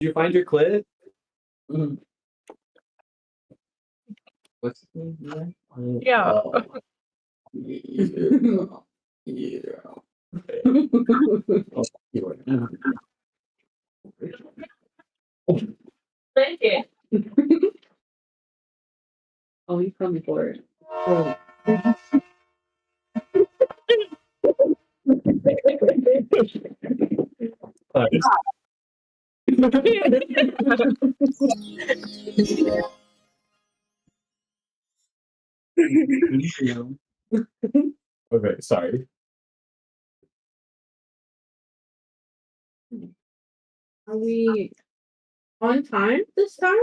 Did you find your clit? Mm. What's Yeah. Yeah. Thank you. Oh, you come for it. Oh. Okay, sorry. Are we on time this time?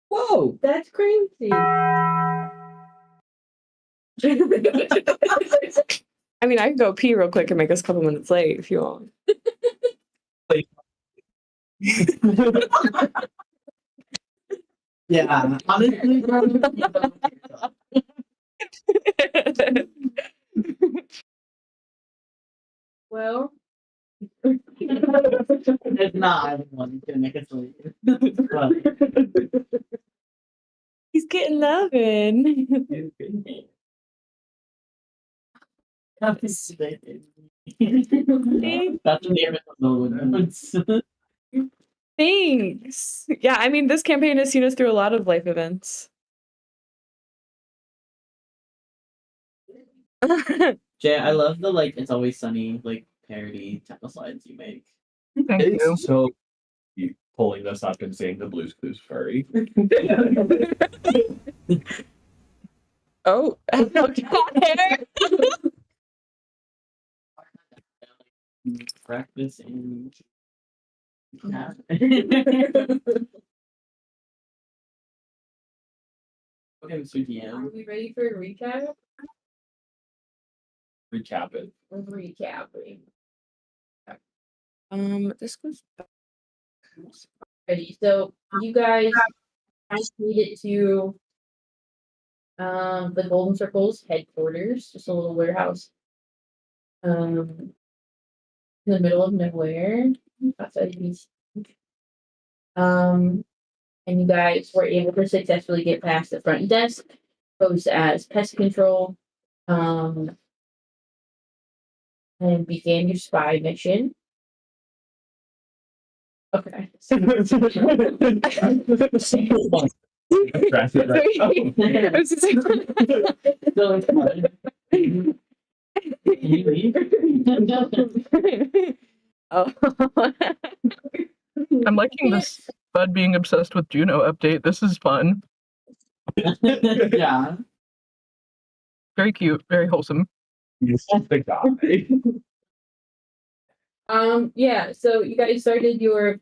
Whoa! That's crazy. I mean, I can go pee real quick and make us a couple minutes late if you want. Yeah, honestly, Well, it's not everyone can make us leave. But He's getting loving. that's the name of the notes. Thanks. Yeah, I mean, this campaign has seen us through a lot of life events. Jay, I love the It's Always Sunny parody temple slides you make. Thank you. It's so you pulling this up and saying the Blue's Clues furry. Oh, Practice and yeah. Okay, Mr. are DM. we ready for a recap? Recap it. Recapping. this goes back. Ready. So you guys made it to the Golden Circle's headquarters, just a little warehouse. In the middle of nowhere, outside of DC. And you guys were able to successfully get past the front desk, posed as pest control, and began your spy mission. Okay. Scratch it right. I was just like- So it's fun. Can you leave? Oh. I'm liking this Bud being obsessed with Juno update. This is fun. Yeah. Very cute, very wholesome. You just the guy. Yeah, so you guys started your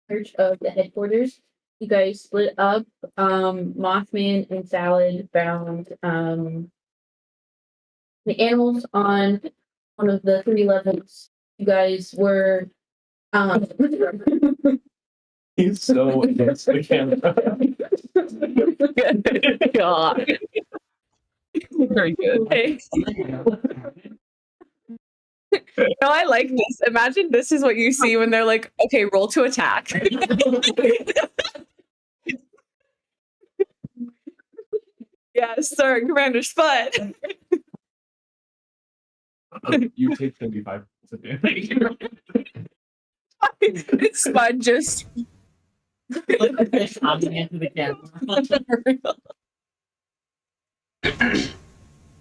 search of the headquarters. You guys split up. Mothman and Salad found the animals on one of the 3 levels. You guys were He's so against the camera. God. Very good. No, I like this. Imagine this is what you see when they're like, okay, roll to attack. Yes, sir, Commander Spud. You take 75 of damage. It's Spud just. Like a fish hopping into the camera.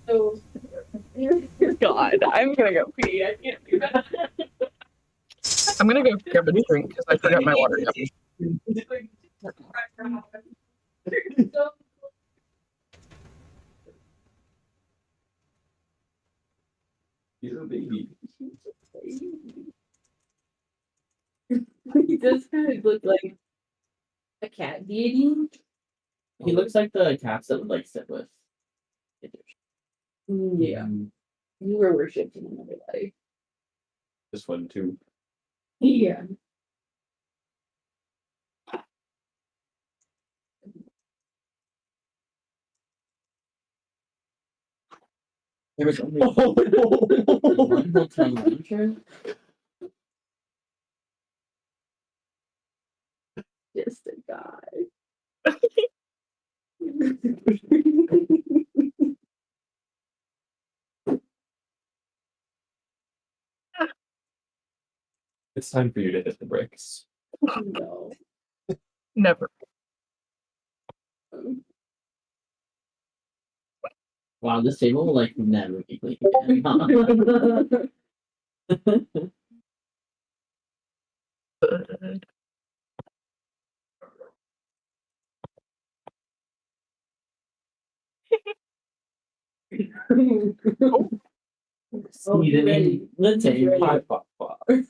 so God, I'm gonna go pee. I can't do that. I'm gonna go grab a drink because I forgot my water. You're a baby. he does kind of look like a cat deity. He looks like the cats that would sit with. Yeah. You were worshipped in another life. This one too. Yeah. There was only one hotel manager. just a guy. It's time for you to hit the bricks. No. Never. Wow, this table will like never be clean again. Good. Oh, You didn't ready. eat the table. Five, five, five.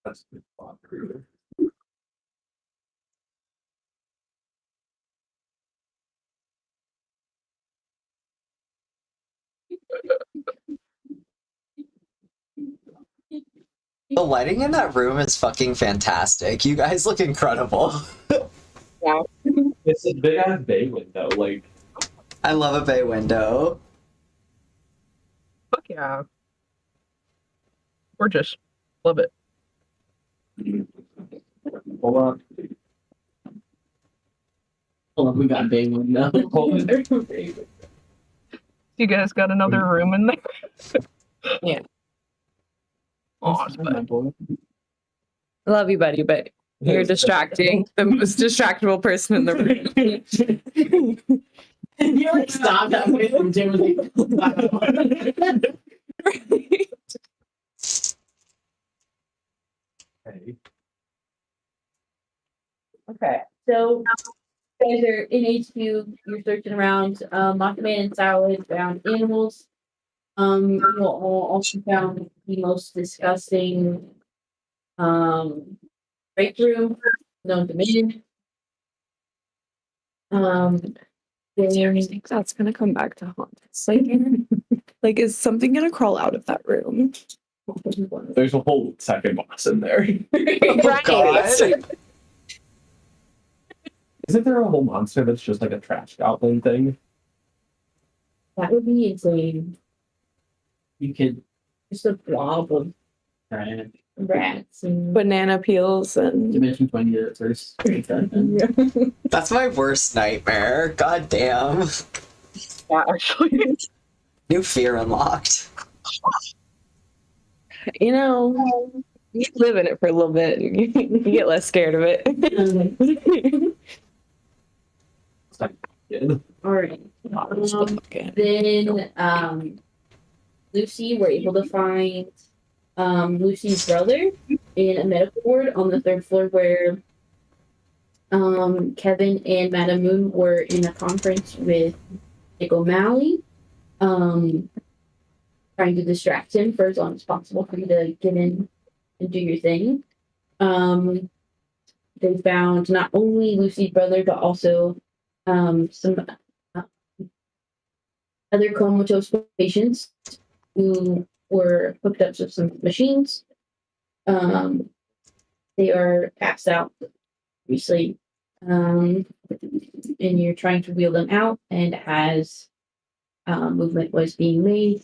That's a good spot for you. The lighting in that room is fucking fantastic. You guys look incredible. It's a big ass bay window. Like, I love a bay window. Fuck yeah. Gorgeous. Love it. hold on. Hold up, we got a big window. You guys got another room in there? Yeah. Oh, it's Oh, my bad. boy. I love you, buddy, but you're distracting the most distractible person in the room. You like stopped that way when Jim was like, Hey. Okay, so you guys are in HQ. You're searching around. Mothman and Salad found animals. You all also found the most disgusting break room known to man. Seriously, think that's gonna come back to haunt us. Like, is something gonna crawl out of that room? There's a whole second boss in there. Oh, God. Isn't there a whole monster that's just like a trash goblin thing? That would be insane. you could Just a blob of try it. rats and Banana peels and Dimension 20 at first. That's my worst nightmare. God damn. Yeah, actually. New fear unlocked. you live in it for a little bit and you get less scared of it. It's like, yeah. all right. Then Lucy were able to find Lucy's brother in a medical ward on the third floor where Kevin and Madame Moon were in a conference with Nick O'Malley, trying to distract him for as long as possible for you to get in and do your thing. They found not only Lucy's brother, but also some other comatose patients who were hooked up to some machines. They are passed out, obviously, and you're trying to wheel them out. And as movement was being made,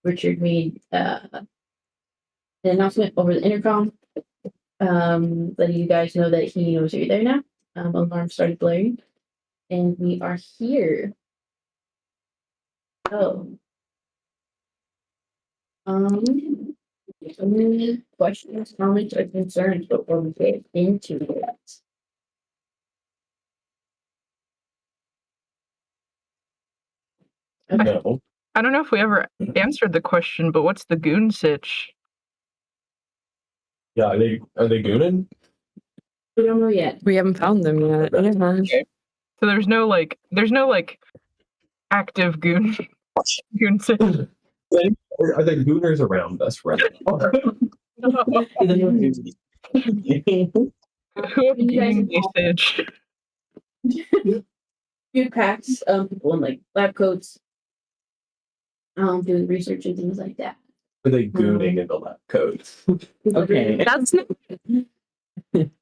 Richard made an announcement over the intercom, letting you guys know that he knows you're there now. Alarm started blaring, and we are here. Oh. Any questions, comments, or concerns before we get into it? No. I don't know if we ever answered the question, but what's the goon sitch? Yeah, are they gooning? We don't know yet. We haven't found them yet. Yeah. So there's no active goon sitch. Are the gooners around us right now? Who have You guys goon sitch? Few packs, people in like lab coats, doing research and things like that. Are they gooning in the lab coats? Okay. That's not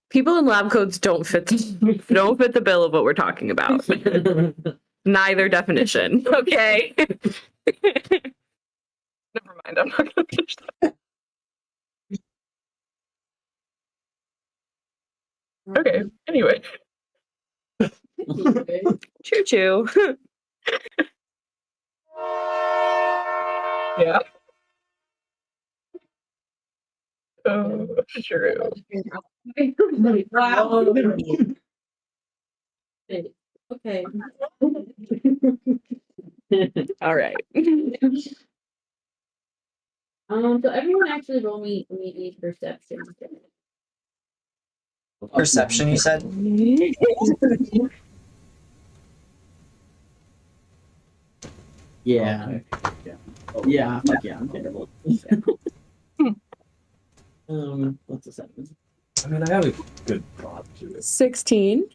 People in lab coats don't fit the bill of what we're talking about. Neither definition. Okay. Never mind. I'm not gonna finish that. Okay. Anyway. Choo choo. Yeah. Oh, true. Wow. Okay. All right. So everyone actually roll me perception. Perception, you said? Yeah. Yeah, fuck yeah, I'm terrible. What's a 7? I mean, I have a good thought to it. 16.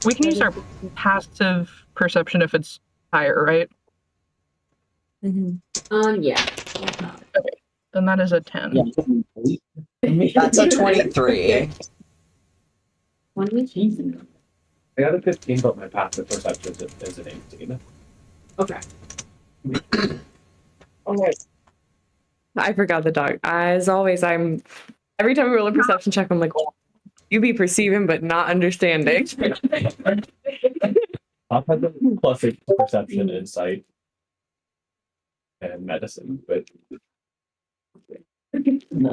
We can use our passive perception if it's higher, right? Yeah. Then that is a 10. Yeah. That's a 23. 20? I got a 15, but my passive perception is an 18. Okay. I forgot the dog. As always, every time we roll a perception check, I'm like, oh, you be perceiving but not understanding. I've had the plus 8 perception, insight, and medicine, but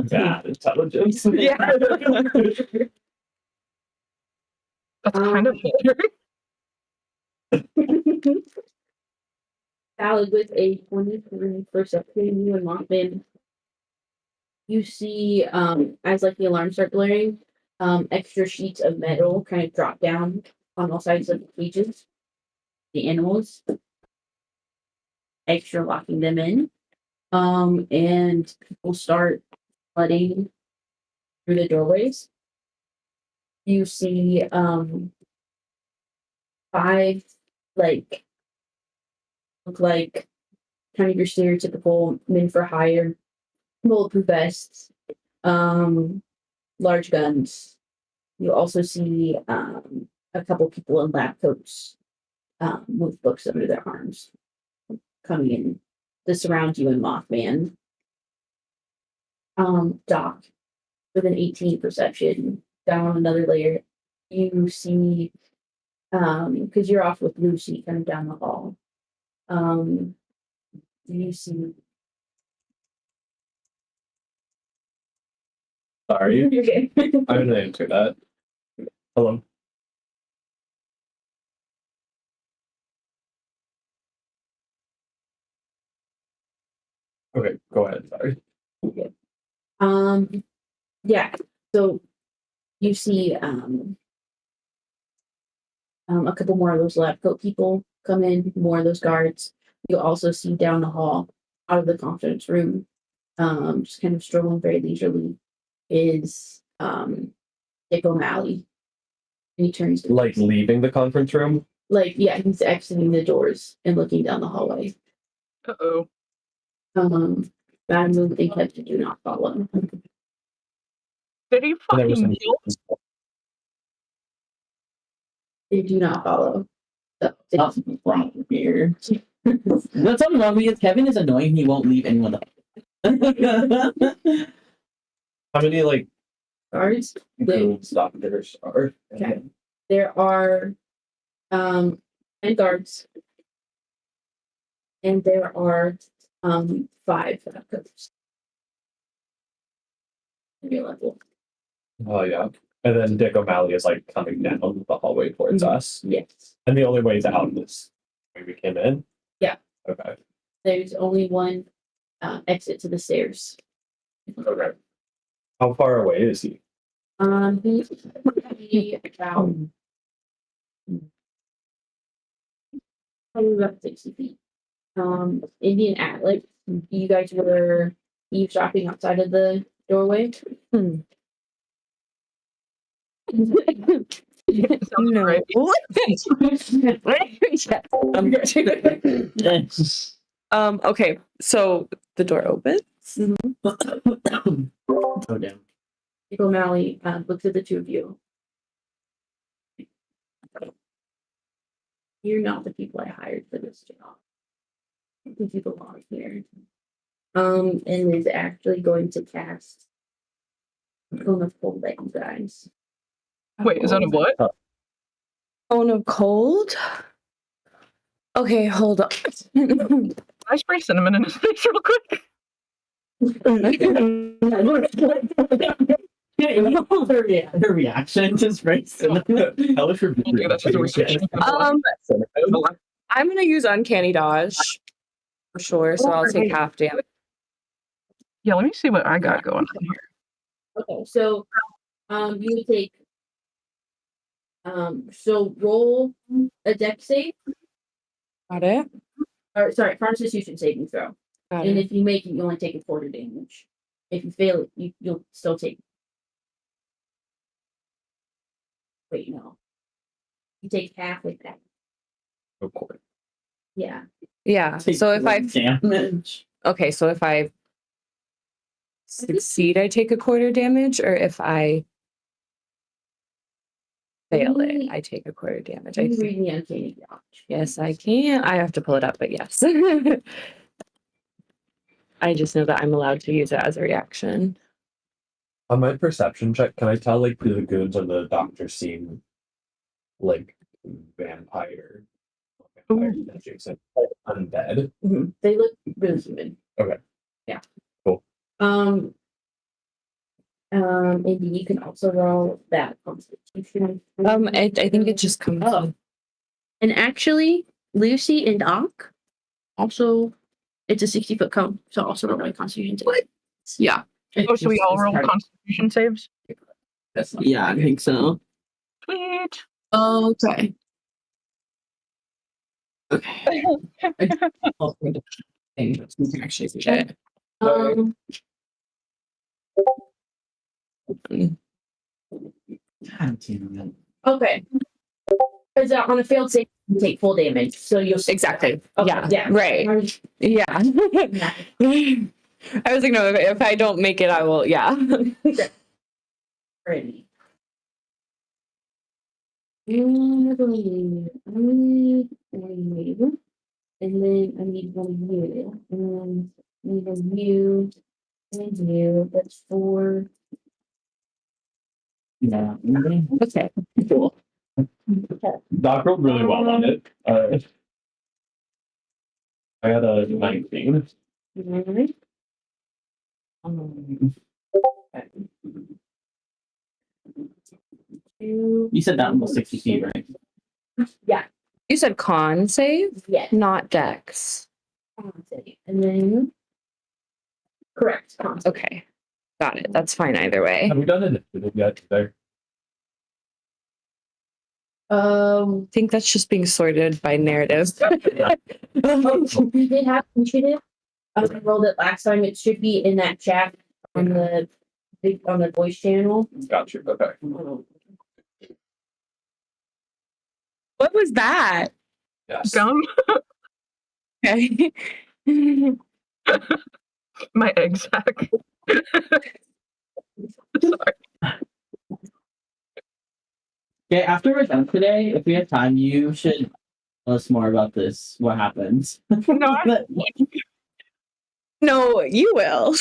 bad intelligence. Yeah. That's kind of better. Salad with a 23 perception, you and Mothman. You see, as like the alarms start blaring, extra sheets of metal kind of drop down on all sides of the cages. The animals, extra locking them in, and people start flooding through the doorways. You see, 5 like look like kind of your stereotypical men for hire, bulletproof vests, large guns. You also see a couple people in lab coats with books under their arms coming in to surround you and Mothman. Doc, with an 18 perception, down another layer, you see, because you're off with Lucy kind of down the hall. You see. Sorry, You're good. I didn't answer that. Hello. Okay, go ahead. Sorry. Yeah. So you see, a couple more of those lab coat people come in, more of those guards. You also see down the hall, out of the conference room, just kind of strolling very leisurely, is Dick O'Malley. And he turns to Like leaving the conference room. he's exiting the doors and looking down the hallway. Uh-oh. Bad move and kept to do not follow. Did he And there was fucking some- kill? They do not follow. So, Something's wrong here. What's something wrong because Kevin is annoying. He won't leave anyone alone. How many like guards. goons doctors are? Okay. There are 10 guards. And there are 5 lab coats. Your level. Oh yeah. And then Dick O'Malley is like coming down the hallway towards us. Yes. And the only way out is the way we came in? Yeah. Okay. There's only one exit to the stairs. Okay. How far away is he? He's probably about 60 feet. Indian Atlas, you guys were eavesdropping outside of the doorway. Sounds No. right. Okay, so the door opens. Oh damn. O'Malley looks at the two of you. You're not the people I hired for this job. I think you belong here. And is actually going to cast Cone of Cold at you guys. Wait, is that a what? Cone of cold? Okay, hold on. Can I spray cinnamon in his face real quick? Her reaction to spray cinnamon. How is your Okay, that's just a restriction. I'm gonna use uncanny dodge for sure, so I'll take half damage. Yeah, let me see what I got going on here. Okay, so you would take so roll a dex save, Got it. or sorry, Constitution saving throw. Got And it. if you make it, you only take a quarter damage. If you fail it, you'll still take. Wait, no. You take half with that. Of course. Yeah. Yeah. So if I damage. okay, so if I succeed, I take a quarter damage, or if I fail it, I take a quarter damage. I Can you think. read me uncanny dodge? Yes, I can. I have to pull it up, but yes. I just know that I'm allowed to use it as a reaction. On my perception check, can I tell like the goods or the doctor seem like vampire adjacent, like undead? They look really human. Okay. Yeah. Cool. And you can also roll that Constitution. I think it just comes. Oh. And actually, Lucy and Doc also, it's a 60-foot cone, so also roll my Constitution save. Yeah. Oh, should we all roll Constitution saves? Yeah, I think so. Sweet. Okay. Okay. Actually, Shit. Um, God damn it. okay. Because on a failed save, you take full damage, so you'll Exactly. Okay, Yeah. yeah. Right. Yeah. I was like, no, if I don't make it, I will. Yeah. Ready. And then I need one of you. And need one of you. And you. That's 4. Yeah. Okay. Cool. Doc rolled really well on it. I had a 19. Alright. You said that one was 60 feet, right? Yeah. You said con save, Yes. not dex. And then correct. Con save. Okay. Got it. That's fine either way. Have we done initiative yet there? I think that's just being sorted by narrative. We did have initiative. I rolled it last time. It should be in that chat on the voice channel. Got you. Okay. What was that? Yes. Gum. Okay. My egg sack. Sorry. Okay, after we're done today, if we have time, you should tell us more about this. What happens? No, No, you will.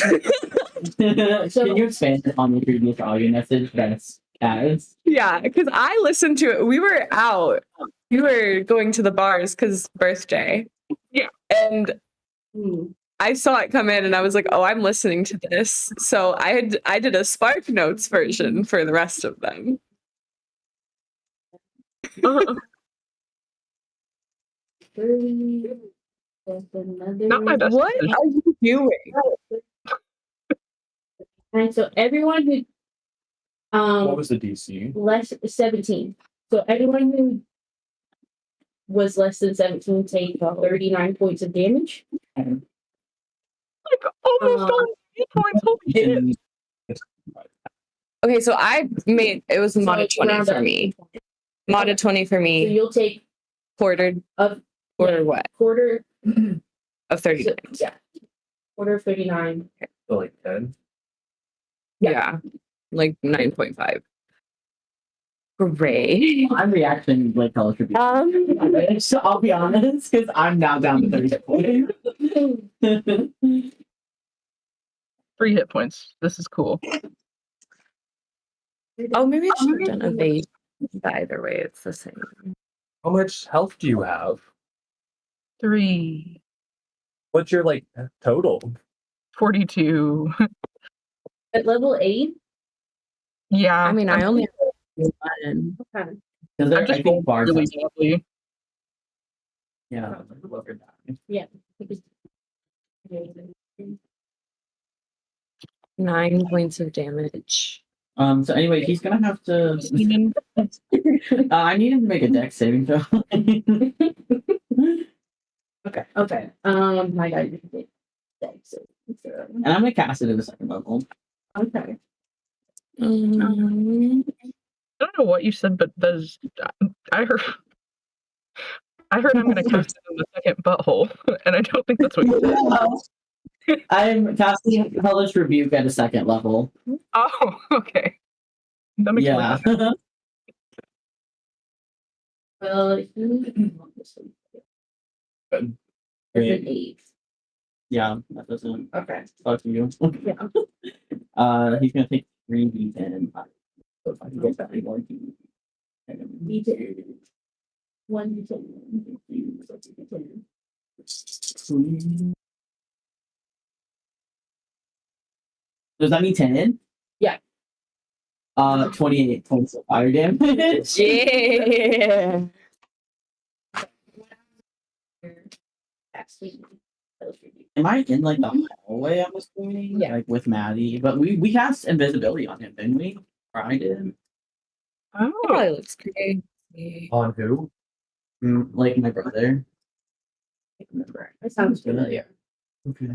Can you expand on the previous audio message that's as? Yeah, because I listened to it. We were out. We were going to the bars because birthday. Yeah. And I saw it come in and I was like, oh, I'm listening to this. So I did a Spark Notes version for the rest of them. Not my best. What decision. are you doing? And so everyone who What was the DC? less 17. So everyone who was less than 17 take 39 points of damage. Like almost all 8 points. Holy shit. Okay, so I made it was mod So 20 round for up. me. Mod 20 for So me. you'll take Quartered of or what? quarter Of 30. so, yeah. Quarter of 39. So like 10. Yeah. like 9.5. Great. My reaction like color should be. So I'll be honest, because I'm now down to 30 points. 3 hit points. This is cool. Oh, maybe I should have done evade. But either way, it's the same. How much health do you have? 3. What's your like total? 42. At level 8? Yeah. I mean, I only have one. Okay. Because I'm I just think bars. really badly. Yeah. Look at that. Yeah. 9 points of damage. So anyway, he's gonna have to. Demon. I need him to make a dex saving throw. Okay. My guy did it. Thanks. And I'm gonna cast it at the second level. Okay. I don't know what you said, but does I heard I'm gonna cast it in the second butthole, and I don't think that's what you said. I'm casting Hellish Rebuke at a second level. Oh, okay. That makes more Yeah. sense. Well, he Good. is an 8. Yeah, that doesn't Okay. fuck you. Yeah. He's gonna take 3d10. So if I can get that more D10. 1 Does that mean 10? Yeah. 28 points of fire damage. Yeah. Am I in like the hallway I was doing? Yeah. Like with Maddie. But we cast invisibility on him, didn't we? Or I did. Oh, Probably looks crazy. On who? Like my brother. I can't remember. It sounds familiar. Okay.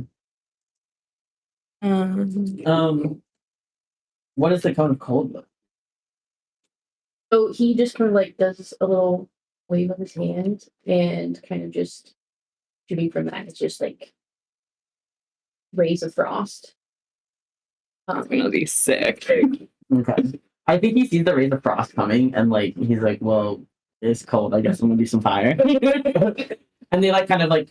What is the cone of cold look? So he just kind of like does a little wave of his hand and kind of just shooting from that. It's just like rays of frost. It's gonna be sick. Okay. I think he sees the rays of frost coming and like he's like, well, it's cold. I guess I'm gonna do some fire. And they like kind of like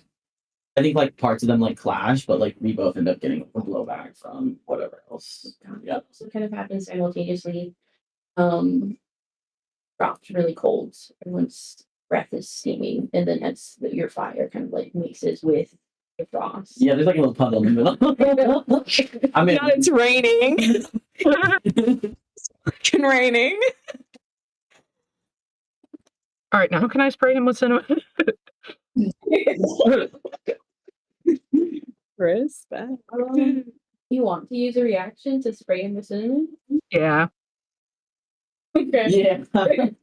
I think like parts of them like clash, but like we both end up getting a blowback from whatever else. Yeah. So it kind of happens simultaneously. Frost really cold. Everyone's breath is steaming, and then as your fire kind of like mixes with the frost. Yeah, there's like a little puddle in the middle. I mean, Now it's raining. Fucking raining. all right. Now can I spray him with cinnamon? Respect. You want to use a reaction to spray him with cinnamon? Yeah. Okay. yeah. Man.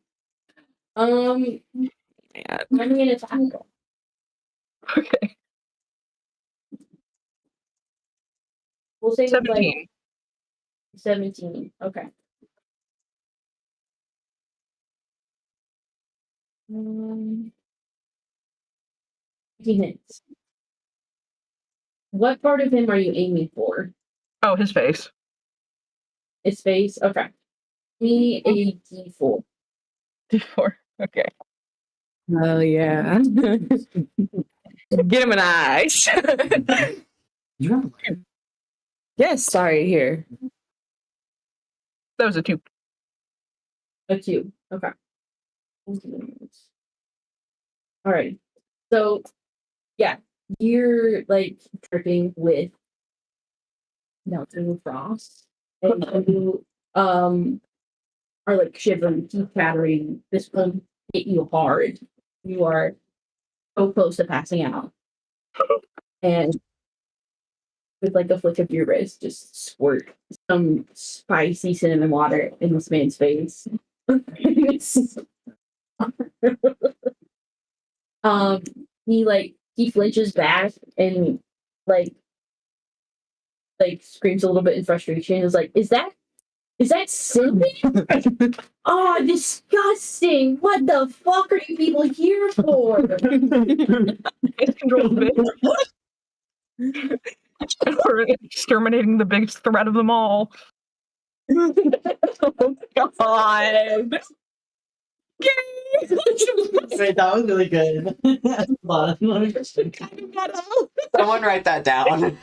I'm gonna attack him. Okay. We'll say with, 17. like 17. Okay. He hits. What part of him are you aiming for? Oh, his face. His face? Okay. Me a D4. D4. Okay. Oh yeah. Get him an eyes. You have Yes, sorry, here. That was a 2. A 2. Okay. All right. So, yeah, you're like dripping with melting frost, and you are like shivering, teeth chattering. This will hit you hard. You are so close to passing out, and with like a flick of your wrist, just squirt some spicy cinnamon water in this man's face. He flinches back and like screams a little bit in frustration. Is like, is that cinnamon? Oh, disgusting! What the fuck are you people here for? It's controlled bitch. And we're exterminating the biggest threat of them all. Oh God. Wait, that was really good. Hold on, let me just think. Someone write that down.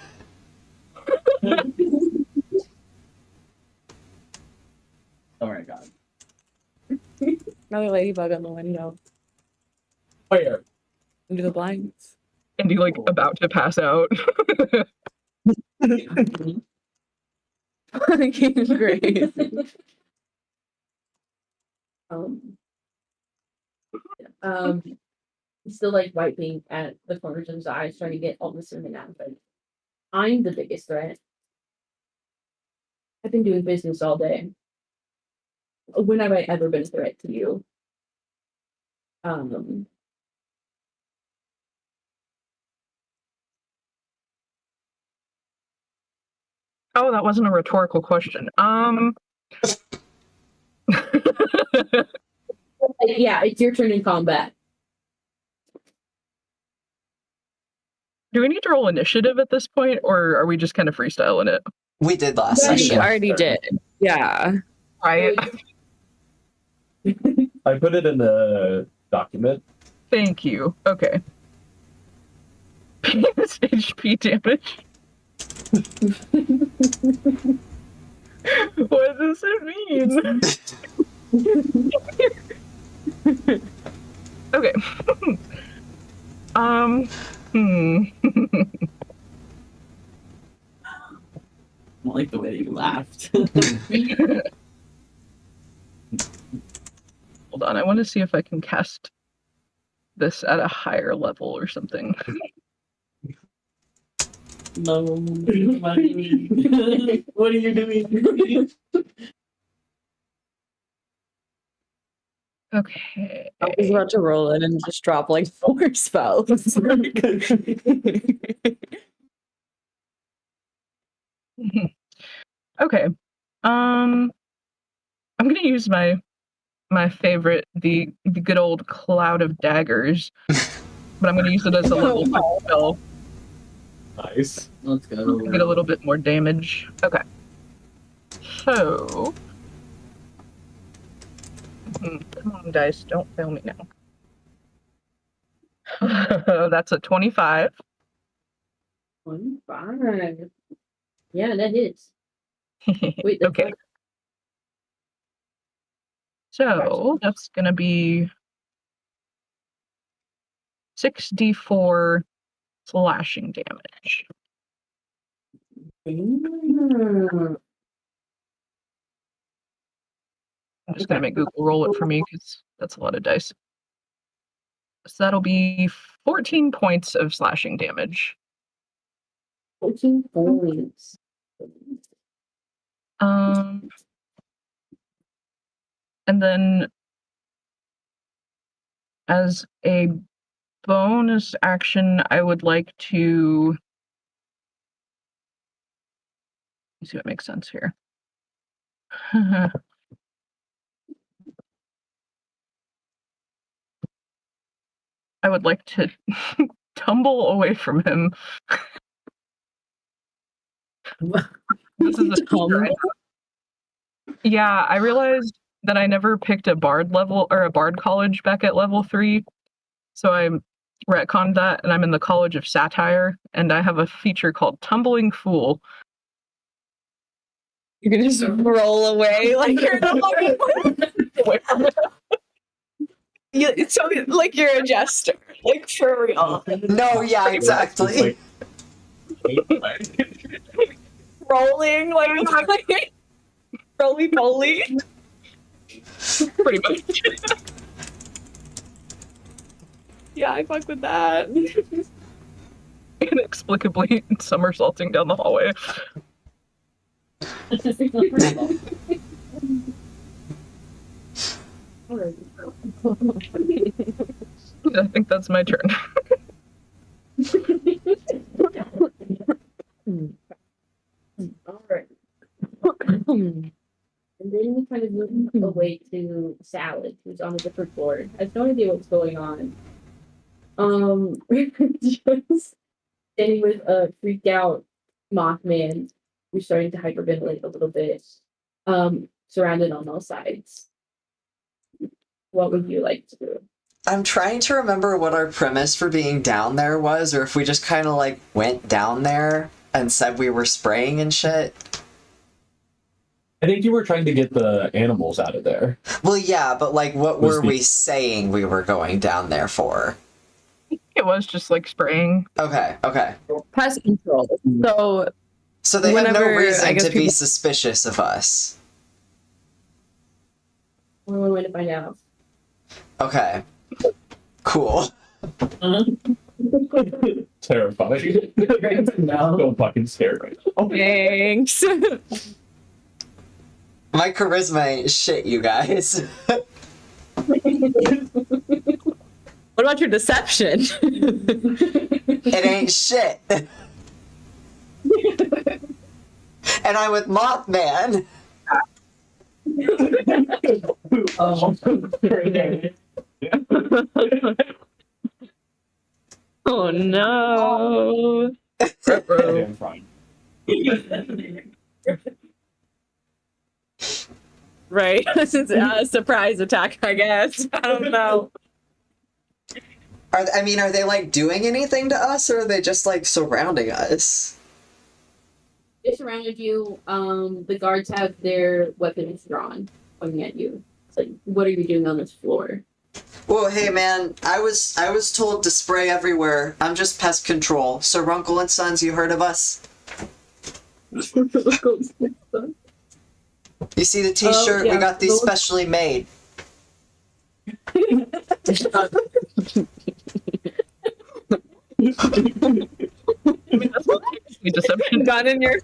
Oh my god. Another ladybug on the window. Where? Under the blinds. And you like about to pass out. Fucking crazy. He's still like wiping at the corners of his eyes, trying to get all the cinnamon out of it. I'm the biggest threat. I've been doing business all day. When have I ever been a threat to you? Oh, that wasn't a rhetorical question. Yeah, it's your turn in combat. Do we need to roll initiative at this point, or are we just kind of freestyling it? We did last Yeah, We session. already did. Yeah. Right. I put it in the document. Thank you. Okay. Penis HP damage. What does it mean? Okay. I don't like the way that you laughed. Hold on, I want to see if I can cast this at a higher level or something. No. What are you doing? Okay. I was about to roll in and just drop like 4 spells. Okay. I'm gonna use my favorite, the good old Cloud of Daggers, but I'm gonna use it as a level 5 spell. Nice. Let's go. Get a little bit more damage. Okay. So. Come on, dice, don't fail me now. That's a 25. 25. Yeah, that hits. Wait, that's Okay. So that's gonna be 6d4 slashing damage. I'm just gonna make Google roll it for me because that's a lot of dice. So that'll be 14 points of slashing damage. 14 points. And then as a bonus action, I would like to let's see what makes sense here. I would like to tumble away from him. This is a Tumble? Yeah, I realized that I never picked a bard level or a bard college back at level 3. So I retconned that and I'm in the College of Satire and I have a feature called Tumbling Fool. You can just roll away like you're Away from it. so like you're a jester, like for real. No, yeah, exactly. Rolling like roly poly. Pretty much. Yeah, I fuck with that. Inexplicably somersaulting down the hallway. I think that's my turn. All right. And then we kind of move away to Salad, who's on a different floor. I have no idea what's going on. Just standing with a freaked out Mothman who's starting to hyperventilate a little bit. surrounded on all sides. What would you like to do? I'm trying to remember what our premise for being down there was, or if we just kind of like went down there and said we were spraying and shit. I think you were trying to get the animals out of there. Well, yeah, but like, what Was were the- we saying we were going down there for? It was just like spraying. Okay, okay. Pest control. So So they have no Whenever, I reason guess to be people- suspicious of us. One way to find out. Okay. Cool. Terrifying. No. So fucking scared right now. thanks. My charisma ain't shit, you guys. What about your deception? It ain't shit. And I'm with Mothman. Oh no. Damn fine. Right. This is a surprise attack, I guess. I don't know. Are they like doing anything to us, or are they just like surrounding us? They surrounded you. The guards have their weapons drawn, pointing at you. It's like, what are you doing on this floor? Well, hey man, I was told to spray everywhere. I'm just pest control. Sir Runkle and Sons, you heard of us? You see the t-shirt? yeah, We got these those- specially made. Deception. Gun in your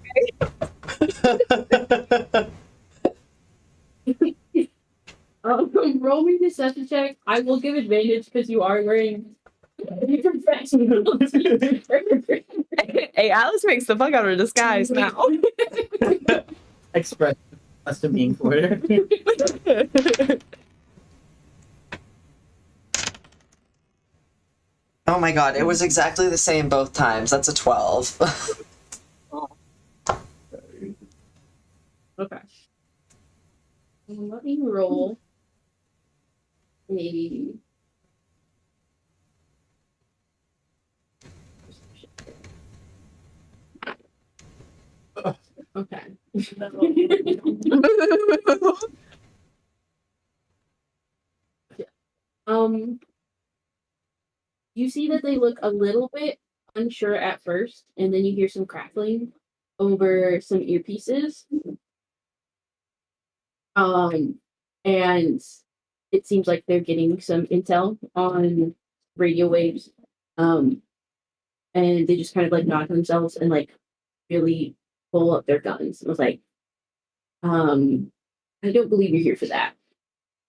Roll me deception check. I will give advantage because you are wearing a professional t-shirt. Hey, Alice makes the fuck out of her disguise now. Express custom being quarter. Oh my god, it was exactly the same both times. That's a 12. Okay. Let me roll a. Okay. You see that they look a little bit unsure at first, and then you hear some crackling over some earpieces. And it seems like they're getting some intel on radio waves. And they just kind of like nod to themselves and like really pull up their guns. And I was like, I don't believe you're here for that.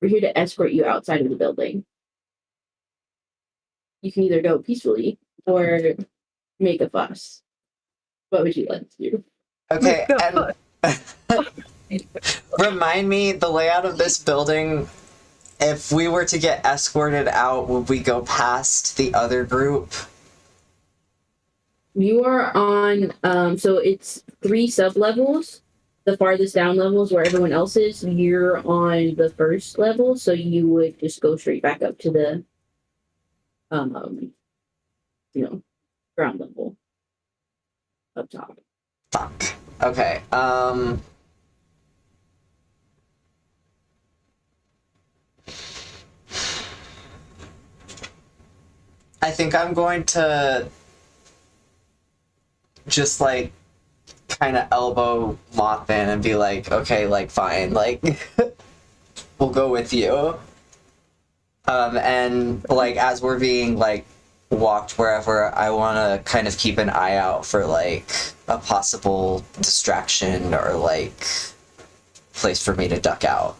We're here to escort you outside of the building. You can either go peacefully or make a fuss. What would you like to do? Okay, and remind me the layout of this building. If we were to get escorted out, would we go past the other group? You are on, so it's 3 sub levels. The farthest down levels where everyone else is, you're on the first level, so you would just go straight back up to the, ground level up top. Fuck. Okay, I think I'm going to just like kind of elbow Mothman and be like, okay, like fine, like we'll go with you. And like as we're being like walked wherever, I want to kind of keep an eye out for like a possible distraction or like place for me to duck out.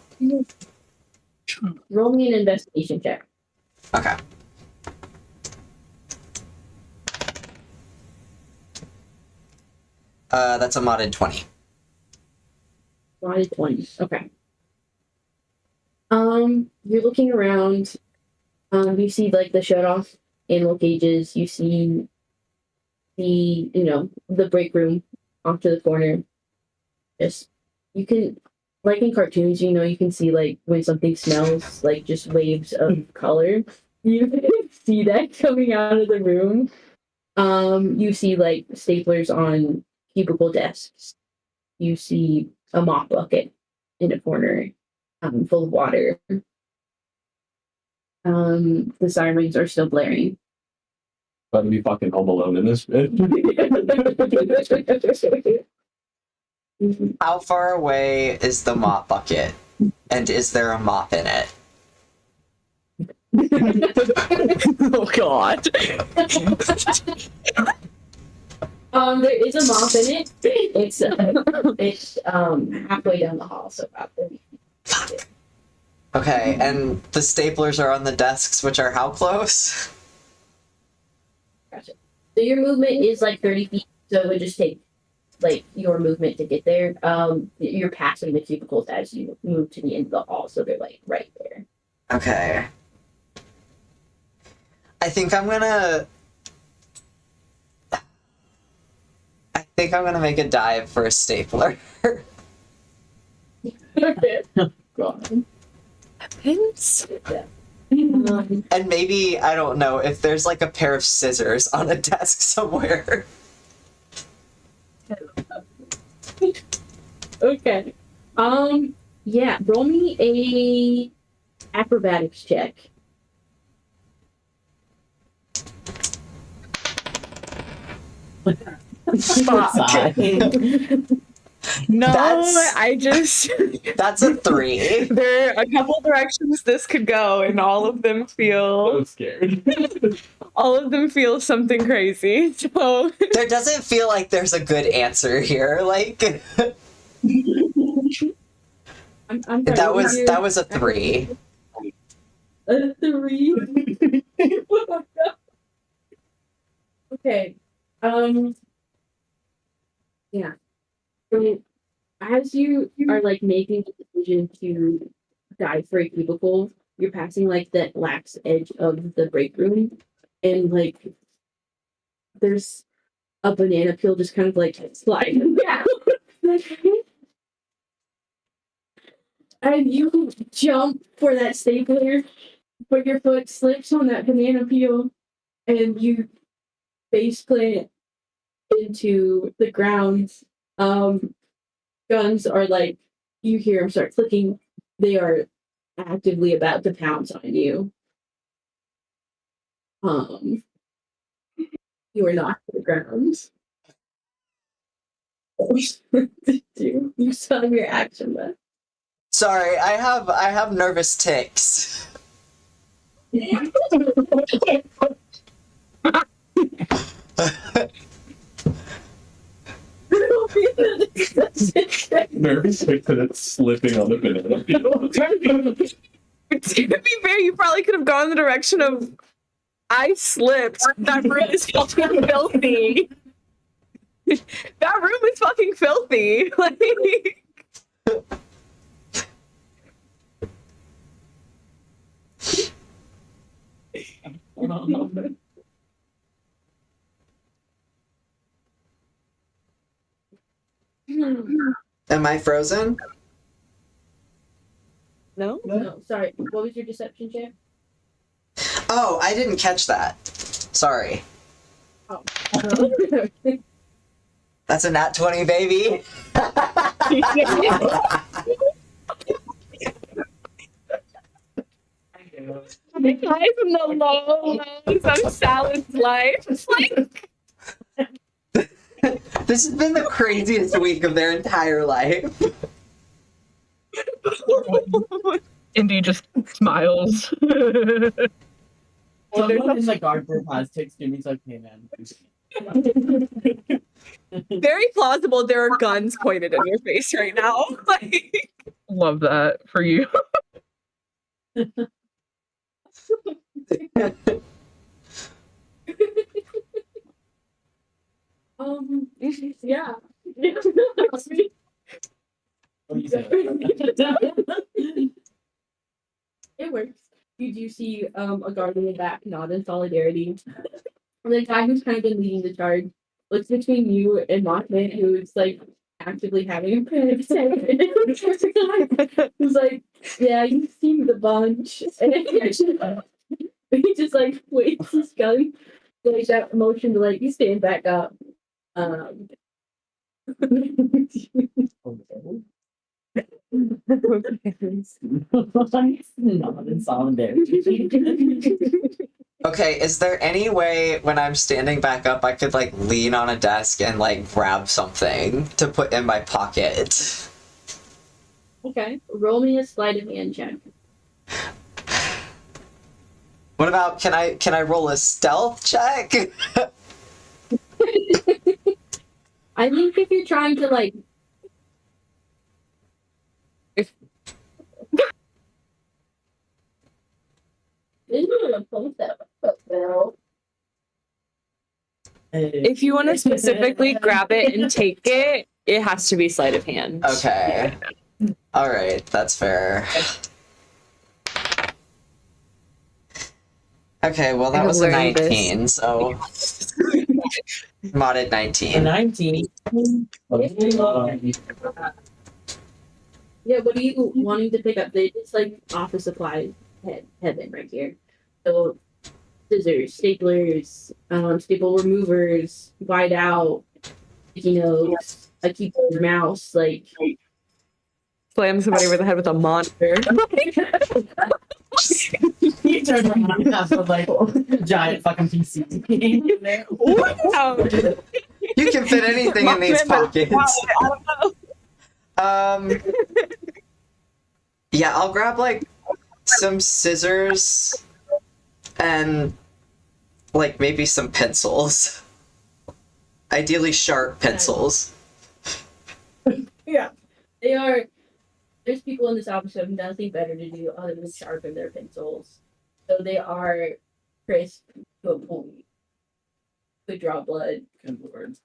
Roll me an investigation check. Okay. That's a modded 20. Modded 20. Okay. You're looking around. You see like the shut off animal cages. You see the break room off to the corner. You can like in cartoons, you know, you can see like when something smells like just waves of color. You can see that coming out of the room. You see like staplers on cubicle desks. You see a mop bucket in a corner, full of water. The sirens are still blaring. Let me fucking home alone in this bitch. How far away is the mop bucket? And is there a mop in it? Oh God. There is a mop in it. It's halfway down the hall, so about 30 feet. Okay, and the staplers are on the desks, which are how close? Gotcha. So your movement is like 30 feet, so it would just take like your movement to get there. You're passing the cubicles as you move to the end of the hall, so they're like right there. Okay. I think I'm gonna make a dive for a stapler. Okay. God. Pins? And maybe, I don't know, if there's like a pair of scissors on a desk somewhere. Okay. Yeah, roll me a acrobatics check. No, That's- I just That's a 3. there are a couple directions this could go, and all of them feel I'm scared. something crazy. So There doesn't feel like there's a good answer here. Like I'm that was a 3. A 3. Okay. Yeah. So as you are like making the decision to dive for a cubicle, you're passing like the lax edge of the break room, and like there's a banana peel just kind of like sliding down. And you jump for that stapler, but your foot slips on that banana peel, and you face plant into the ground. Guns are like, you hear them start clicking. They are actively about to pounce on you. You are knocked to the ground. You still have your action left. Sorry, I have nervous tics. Nervous that it's slipping on the banana peel. to be fair, you probably could have gone the direction of I slipped. That room is fucking filthy. That room is fucking filthy. Like Am I frozen? no. No, sorry. What was your deception check? Oh, I didn't catch that. Sorry. Oh. That's a nat 20, baby. The guy from the low lows of Salad's life. It's like This has been the craziest week of their entire life. Indy just smiles. Someone in the guard room has tics too. He's like, hey man. very plausible there are guns pointed in your face right now. Like Love that for you. Yeah. What do you say? It works. You do see a guard in the back nod in solidarity. The guy who's kind of been leading the charge looks between you and Mothman, who's like actively having a panic attack. He's like, yeah, you've seen the bunch. And he just like waves his gun, like that motion to like you stand back up. Not in solidarity. Okay, is there any way when I'm standing back up I could like lean on a desk and like grab something to put in my pocket? Okay, roll me a sleight of hand check. What about can I roll a stealth check? I think if you're trying to like, If you want to specifically grab it and take it, it has to be sleight of hand. Okay. All right, that's fair. Okay, well that I was a learned this. 19, so modded 19. 19. yeah, what are you wanting to pick up? It's like office supplies heaven right here. So scissors, staplers, staple removers, white out, sticky notes, a keyboard, mouse, like Slam somebody over the head with a monitor. You turn around and have a like giant fucking PC in there. Wow. You can fit anything in these pockets. I don't know. Yeah, I'll grab like some scissors and like maybe some pencils. Ideally sharp pencils. yeah, they are. There's people in this office who have nothing better to do other than sharpen their pencils. So they are crisp to a point. Could draw blood. Good lord.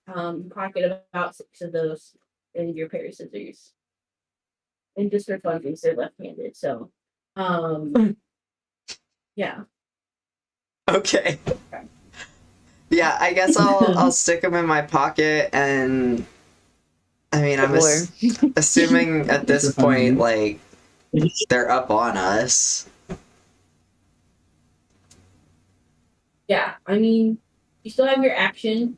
Pocket about 6 of those in your pair of scissors. And just for fun things, they're left-handed. So, yeah. Okay. Yeah, I guess I'll stick them in my pocket, and I mean I'm assuming at this point like they're up on us. Yeah, I mean, you still have your action,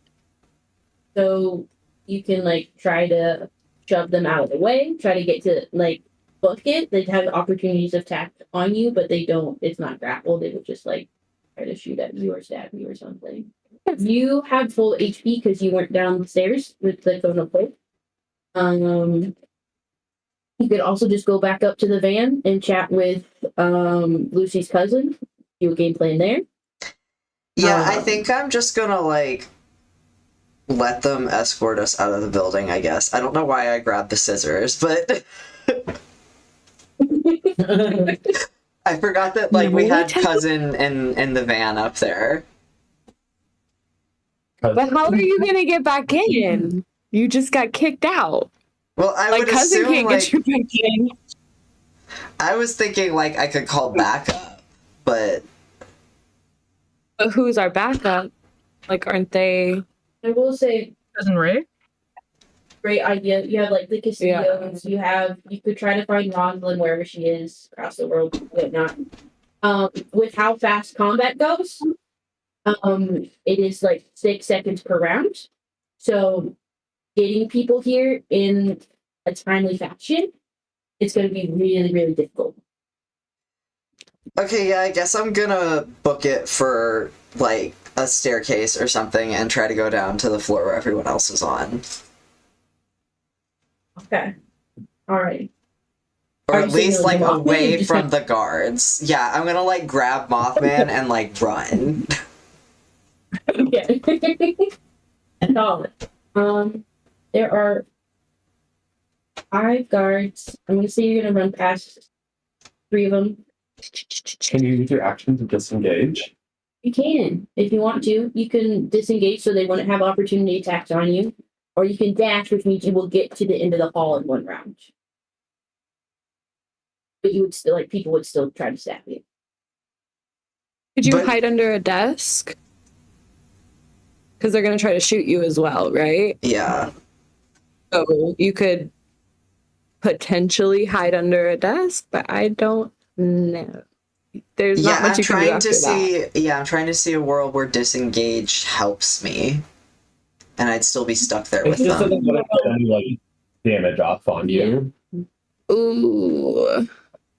so you can like try to shove them out of the way, try to get to like book it. They have opportunities of attack on you, but they don't. It's not grapple. They would just like try to shoot at you or stab you or something. You have full HP because you went downstairs with the phone plate. You could also just go back up to the van and chat with Lucy's cousin. Do a game plan there. Yeah, I think I'm just gonna like let them escort us out of the building, I guess. I don't know why I grabbed the scissors, but I forgot that like we had cousin in the van up there. But how are you gonna get back in? You just got kicked out. Well, I Like would cousin assume can't like get you back in. I was thinking like I could call backup, but But who's our backup? Like, aren't they? I will say, Cousin Ray? great idea. You have like the Castillos. You could try to find Rosalind wherever she is across the world, whatnot. With how fast combat goes, it is like 6 seconds per round. So getting people here in a timely fashion, it's going to be really, really difficult. okay, yeah, I guess I'm gonna book it for like a staircase or something and try to go down to the floor where everyone else is on. Okay. All right. Or Are at you saying least you'll like do Mothman? away You just from have- the guards. Yeah, I'm gonna like grab Mothman and like run. Yeah. No. There are 5 guards. I'm gonna say you're gonna run past 3 of them. Can you use your action to disengage? You can, if you want to. You can disengage so they wouldn't have opportunity attacks on you, or you can dash, which means you will get to the end of the hall in 1 round. But you would still like people would still try to stab you. Could you But- hide under a desk? Because they're gonna try to shoot you as well, right? Yeah. So you could potentially hide under a desk, but I don't know. There's not much you can do after that. I'm trying to see a world where disengage helps me. And I'd still be stuck there with It's just so them. they don't get any like damage off on you. Ooh.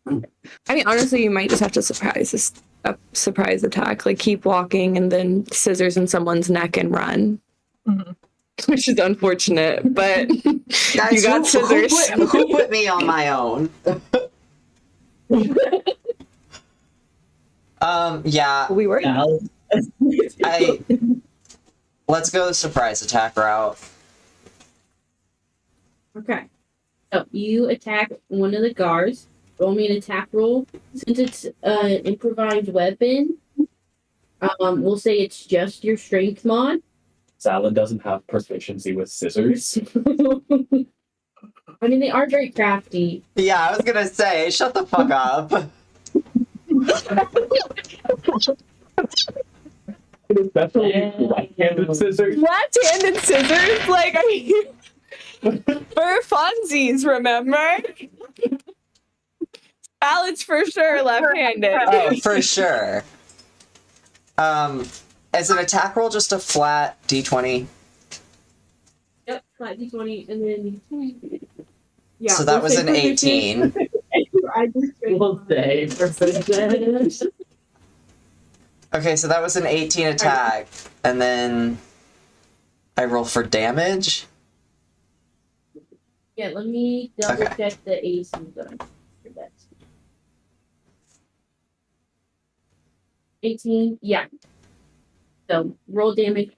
I mean, honestly, you might just have to a surprise attack. Like keep walking and then scissors in someone's neck and run. Mhm. Which is unfortunate, but Guys, you got scissors. who put me on my own? Yeah, We were. let's go the surprise attack route. Okay. So you attack one of the guards. Roll me an attack roll. Since it's an improvised weapon, we'll say it's just your strength mod. Salad doesn't have proficiency with scissors. I mean, they are very crafty. Yeah, I was gonna say, shut the fuck up. Especially right-handed scissors. Left-handed scissors? Like, I mean, for funsies, remember? Salad's for sure left-handed. Oh, for sure. Is an attack roll just a flat D20? Yep, flat d20, and then yeah. So that we'll was say an proficiency. 18. I just We'll say percentage. Okay, so that was an 18 attack, and then I roll for damage. Yeah, let me double Okay. check the AC zone for that. 18, yeah. So roll damage.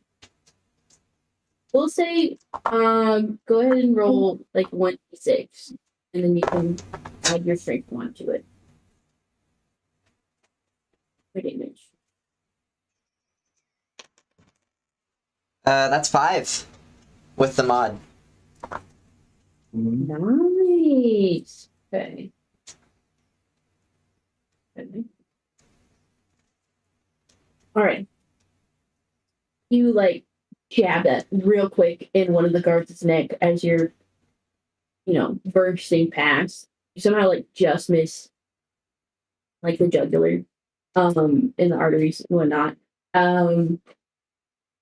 We'll say, go ahead and roll like 1d6, and then you can add your strength one to it. For damage. That's 5 with the mod. Nice. Okay. Okay. All right. You like jab that real quick in one of the guards' neck as you're, bursting past. You somehow like just miss like the jugular, in the arteries and whatnot.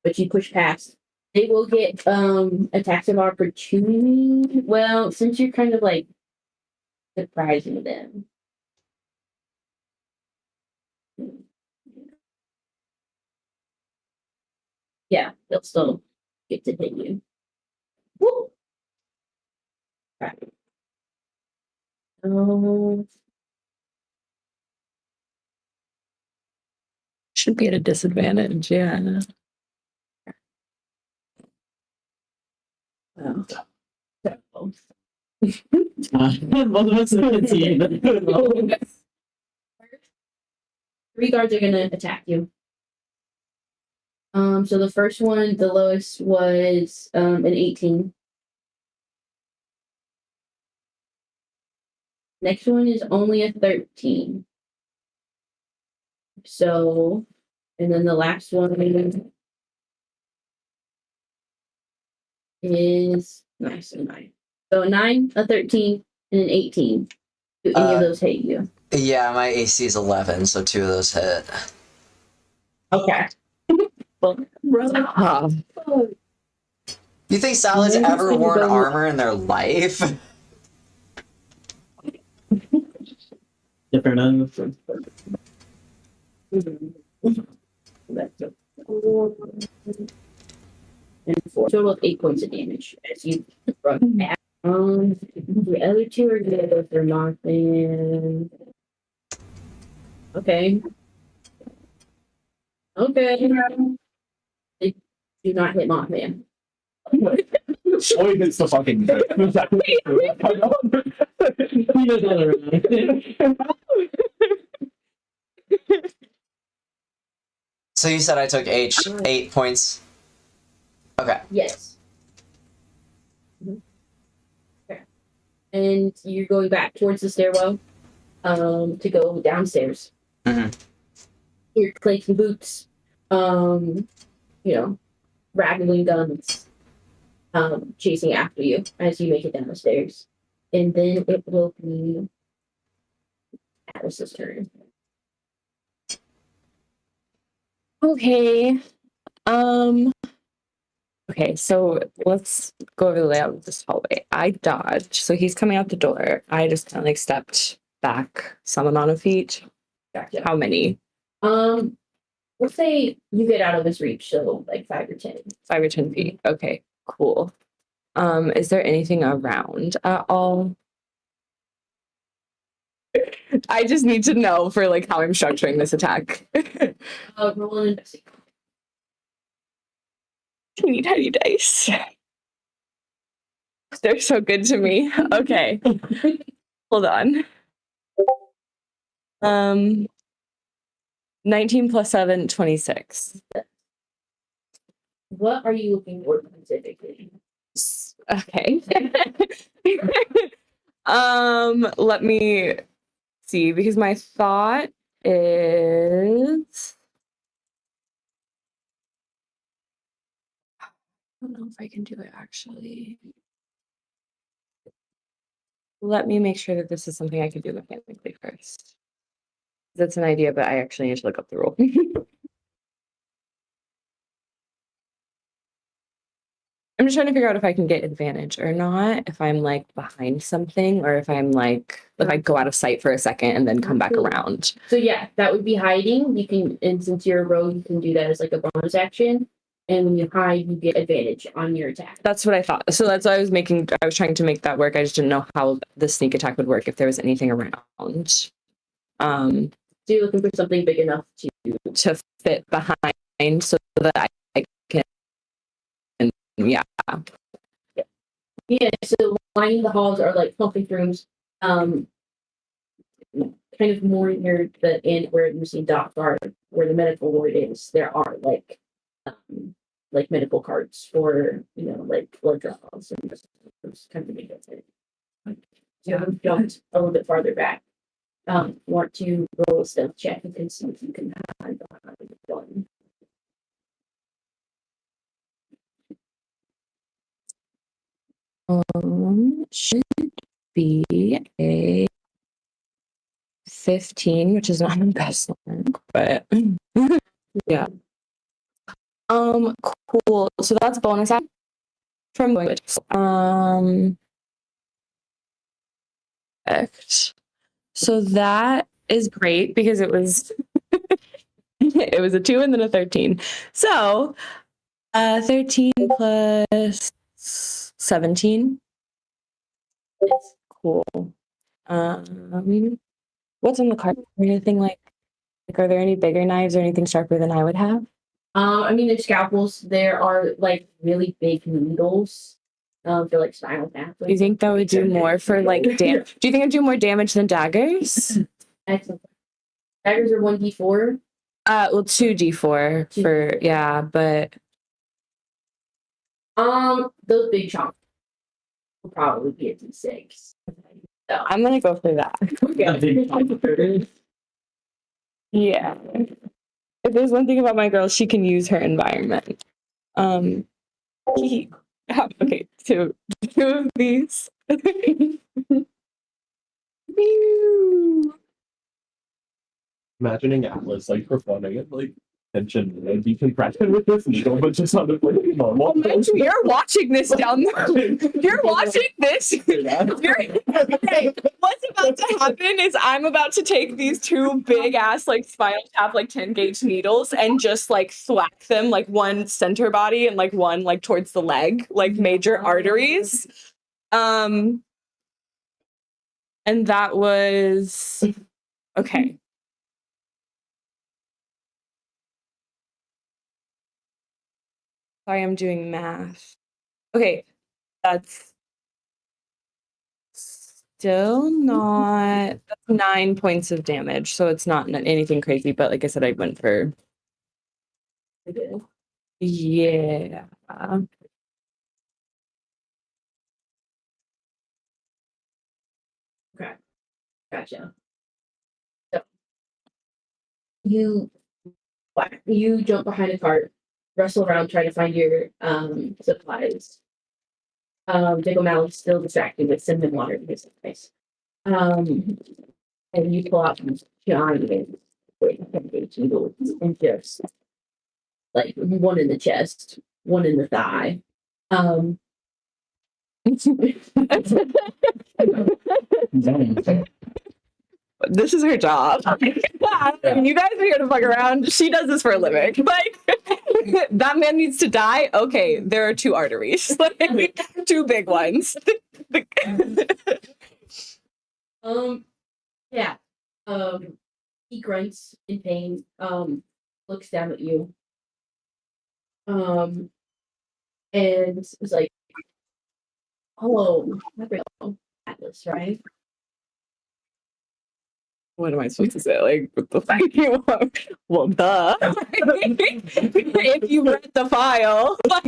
But you push past. They will get attacks of opportunity. Well, since you're kind of like surprising them. Yeah, they'll still get to hit you. Woo! Right. Should be at a disadvantage, yeah. Oh. Both of us are 15. 3 guards are gonna attack you. So the first one, the lowest was an 18. Next one is only a 13. So, and then the last one is nice and 9. So a 9, a 13, and an 18. Do any of those hit you? Yeah, my AC is 11, so 2 of those hit. Okay. Well, You think Salad's Maybe ever it's worn gonna go- armor in their life? Different ends. That's a 4 and 4. Total of 8 points of damage as you run back. The other 2 are good. They're nothing. Okay. They do not hit Mothman. Oh, it's the fucking. He knows how to run. So you said I took 8 points. Okay. Yes. Okay. And you're going back towards the stairwell to go downstairs. Mhm. You're clanking boots, rattling guns. chasing after you as you make it down the stairs. And then it will be Alice's turn. Okay. Okay, so let's go over the layout of this hallway. I dodged, so he's coming out the door. I just kind of like stepped back some amount of feet. Gotcha. How many? Let's say you get out of his reach, so like 5 or 10. 5 or 10 feet. Okay, cool. Is there anything around at all? I just need to know for like how I'm structuring this attack. Roll an investigation. Teeny tiny dice. They're so good to me. Okay. Hold on. 19 plus 7, 26. What are you looking for specifically? Okay. Let me see, because my thought is I don't know if I can do it actually. Let me make sure that this is something I can do mechanically first. That's an idea, but I actually need to look up the rule. I'm just trying to figure out if I can get advantage or not, if I'm like behind something, or if I'm like, if I go out of sight for a second and then come back around. So yeah, that would be hiding. You can, and since you're a rogue, you can do that as like a bonus action. And when you hide, you get advantage on your attack. That's what I thought. So that's why I was trying to make that work. I just didn't know how the sneak attack would work if there was anything around. So you're looking for something big enough to fit behind so that I can, yeah. Yeah, so lining the halls are like public rooms, kind of more near the end where you see docs are, where the medical ward is. There are like medical carts for like blood draws and those kind of things. So we jumped a little bit farther back. Want to roll a stealth check and see if you can hide behind one. Should be a 15, which is not the best one, but yeah. Cool. So that's bonus action from going. So that is great because it was it was a 2 and then a 13. So 13 plus 17. It's Cool. What's on the card? Anything like are there any bigger knives or anything sharper than I would have? I mean, there's scalpels. There are like really big needles. For like spinal tap. Do you think that would do more for like damage? Do you think it'd do more damage than daggers? Excellent. Daggers are 1d4. Well, 2d4 for yeah, but those big chunks will probably be a d6. So I'm gonna go for that. okay. Yeah. If there's one thing about my girl, she can use her environment. Okay, two of these. Imagining Atlas like performing it like tension and decompression with this needle, but just on the like normal. You're watching this down there. You're watching this. Okay, what's about to happen is I'm about to take these 2 big ass like spinal tap like 10 gauge needles and just like thwack them, like one center body and like one like towards the leg, like major arteries. And that was okay. Sorry, I'm doing math. Okay, that's still not, that's 9 points of damage, so it's not anything crazy, but like I said, I went for yeah. Okay. Gotcha. So you jump behind a cart, wrestle around trying to find your supplies. Dick O'Malley's still distracted with cinnamon water in his face. And you pull out these giant needles and just like one in the chest, one in the thigh. This is her job. You guys are here to fuck around. She does this for a living. Like, that man needs to die. Okay, there are 2 arteries, like 2 big ones. Yeah. He grunts in pain. Looks down at you. And is like, "Oh, Atlas, right?" What am I supposed to say? Like, what the fuck you want? Well, duh. If you read the file. Like...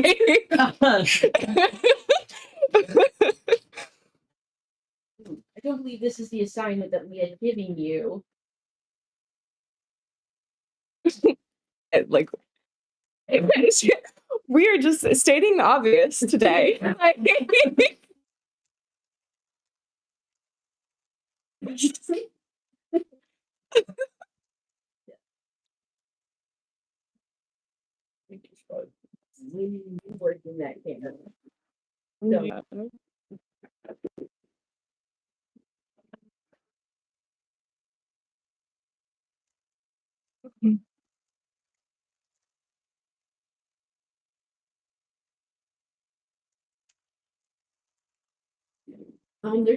I don't believe this is the assignment that we had given you. Like, we are just stating the obvious today. You work in that camera. Yeah. He's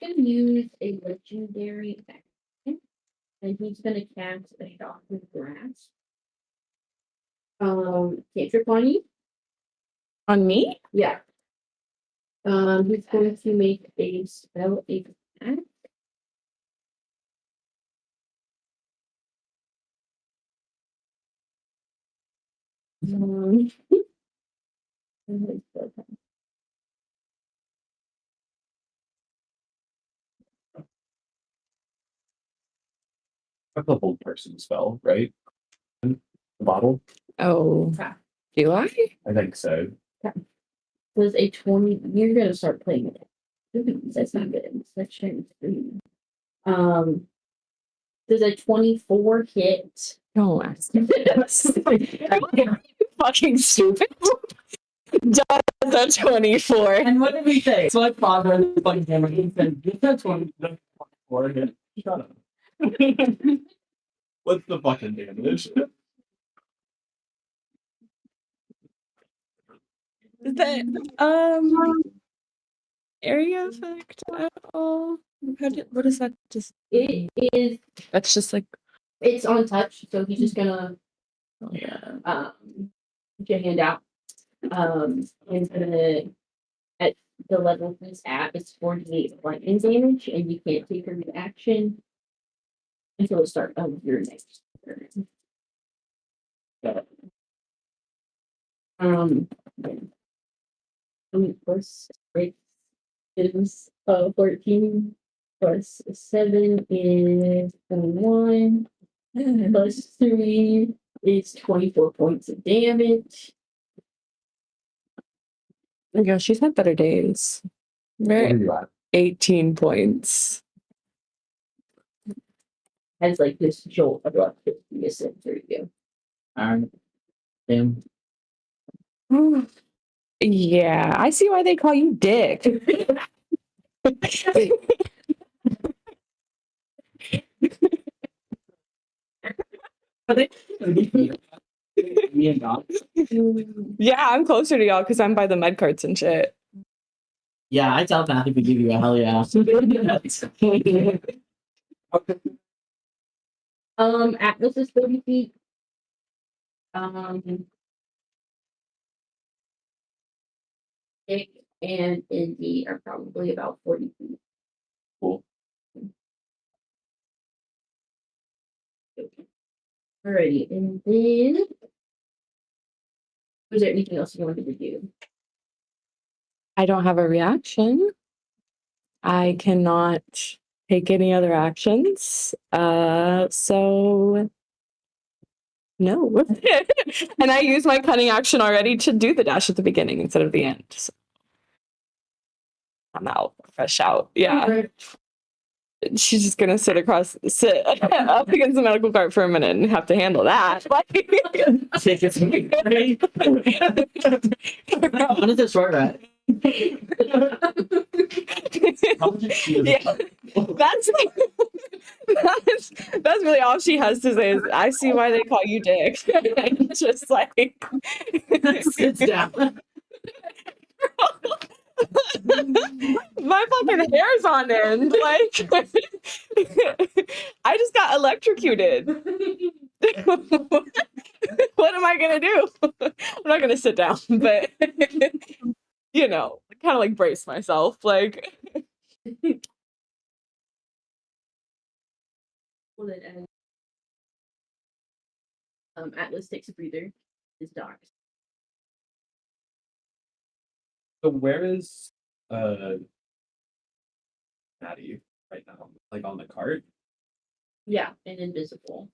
gonna use a legendary action, and he's gonna cast a shock of grass. Can't trip on you. On me? Yeah. He's going to make a spell attack. That's a hold person spell, right? The bottle? Oh, Yeah. do I? I think so. Was a 20. You're gonna start playing it. That's not good. Let's sharing screen. Does a 24 hit? Don't ask me this. Fucking stupid. Does a 24. And what did we say? So like father in the fucking camera, he said, "Get that 24 hit." Shut up. What's the fucking damage? Is that area effect at all? What is that? Just It is. that's just like It's untouched, so he's just gonna put your hand out. And gonna at the level he's at, it's 48 lightning damage, and you can't take a reaction until the start of your next turn. So, plus 6 is 14, plus 7 is 21, plus 3 is 24 points of damage. yeah, she's had better days. Where are Right. you at? 18 points. Has like this jolt of electricity sent through you. Damn. Yeah, I see why they call you Dick. Me and God. Yeah, I'm closer to y'all because I'm by the med carts and shit. Yeah, I telepathically give you a hell yeah. Atlas is 30 feet. Dick and Indy are probably about 40 feet. Cool. Alrighty, and then was there anything else you wanted to do? I don't have a reaction. I cannot take any other actions. So no. And I use my cunning action already to do the dash at the beginning instead of the end. So I'm out, fresh out. Yeah. She's just gonna sit up against the medical cart for a minute and have to handle that. Tickets. What is it short ride? Yeah, that's really all she has to say is, I see why they call you Dick. And just like Sits down. my fucking hair's on end. Like I just got electrocuted. What am I gonna do? I'm not gonna sit down, but you know, kind of like brace myself. Like Well, then, Atlas takes a breather. His dogs. So where is Maddie right now? Like on the cart? Yeah, and invisible.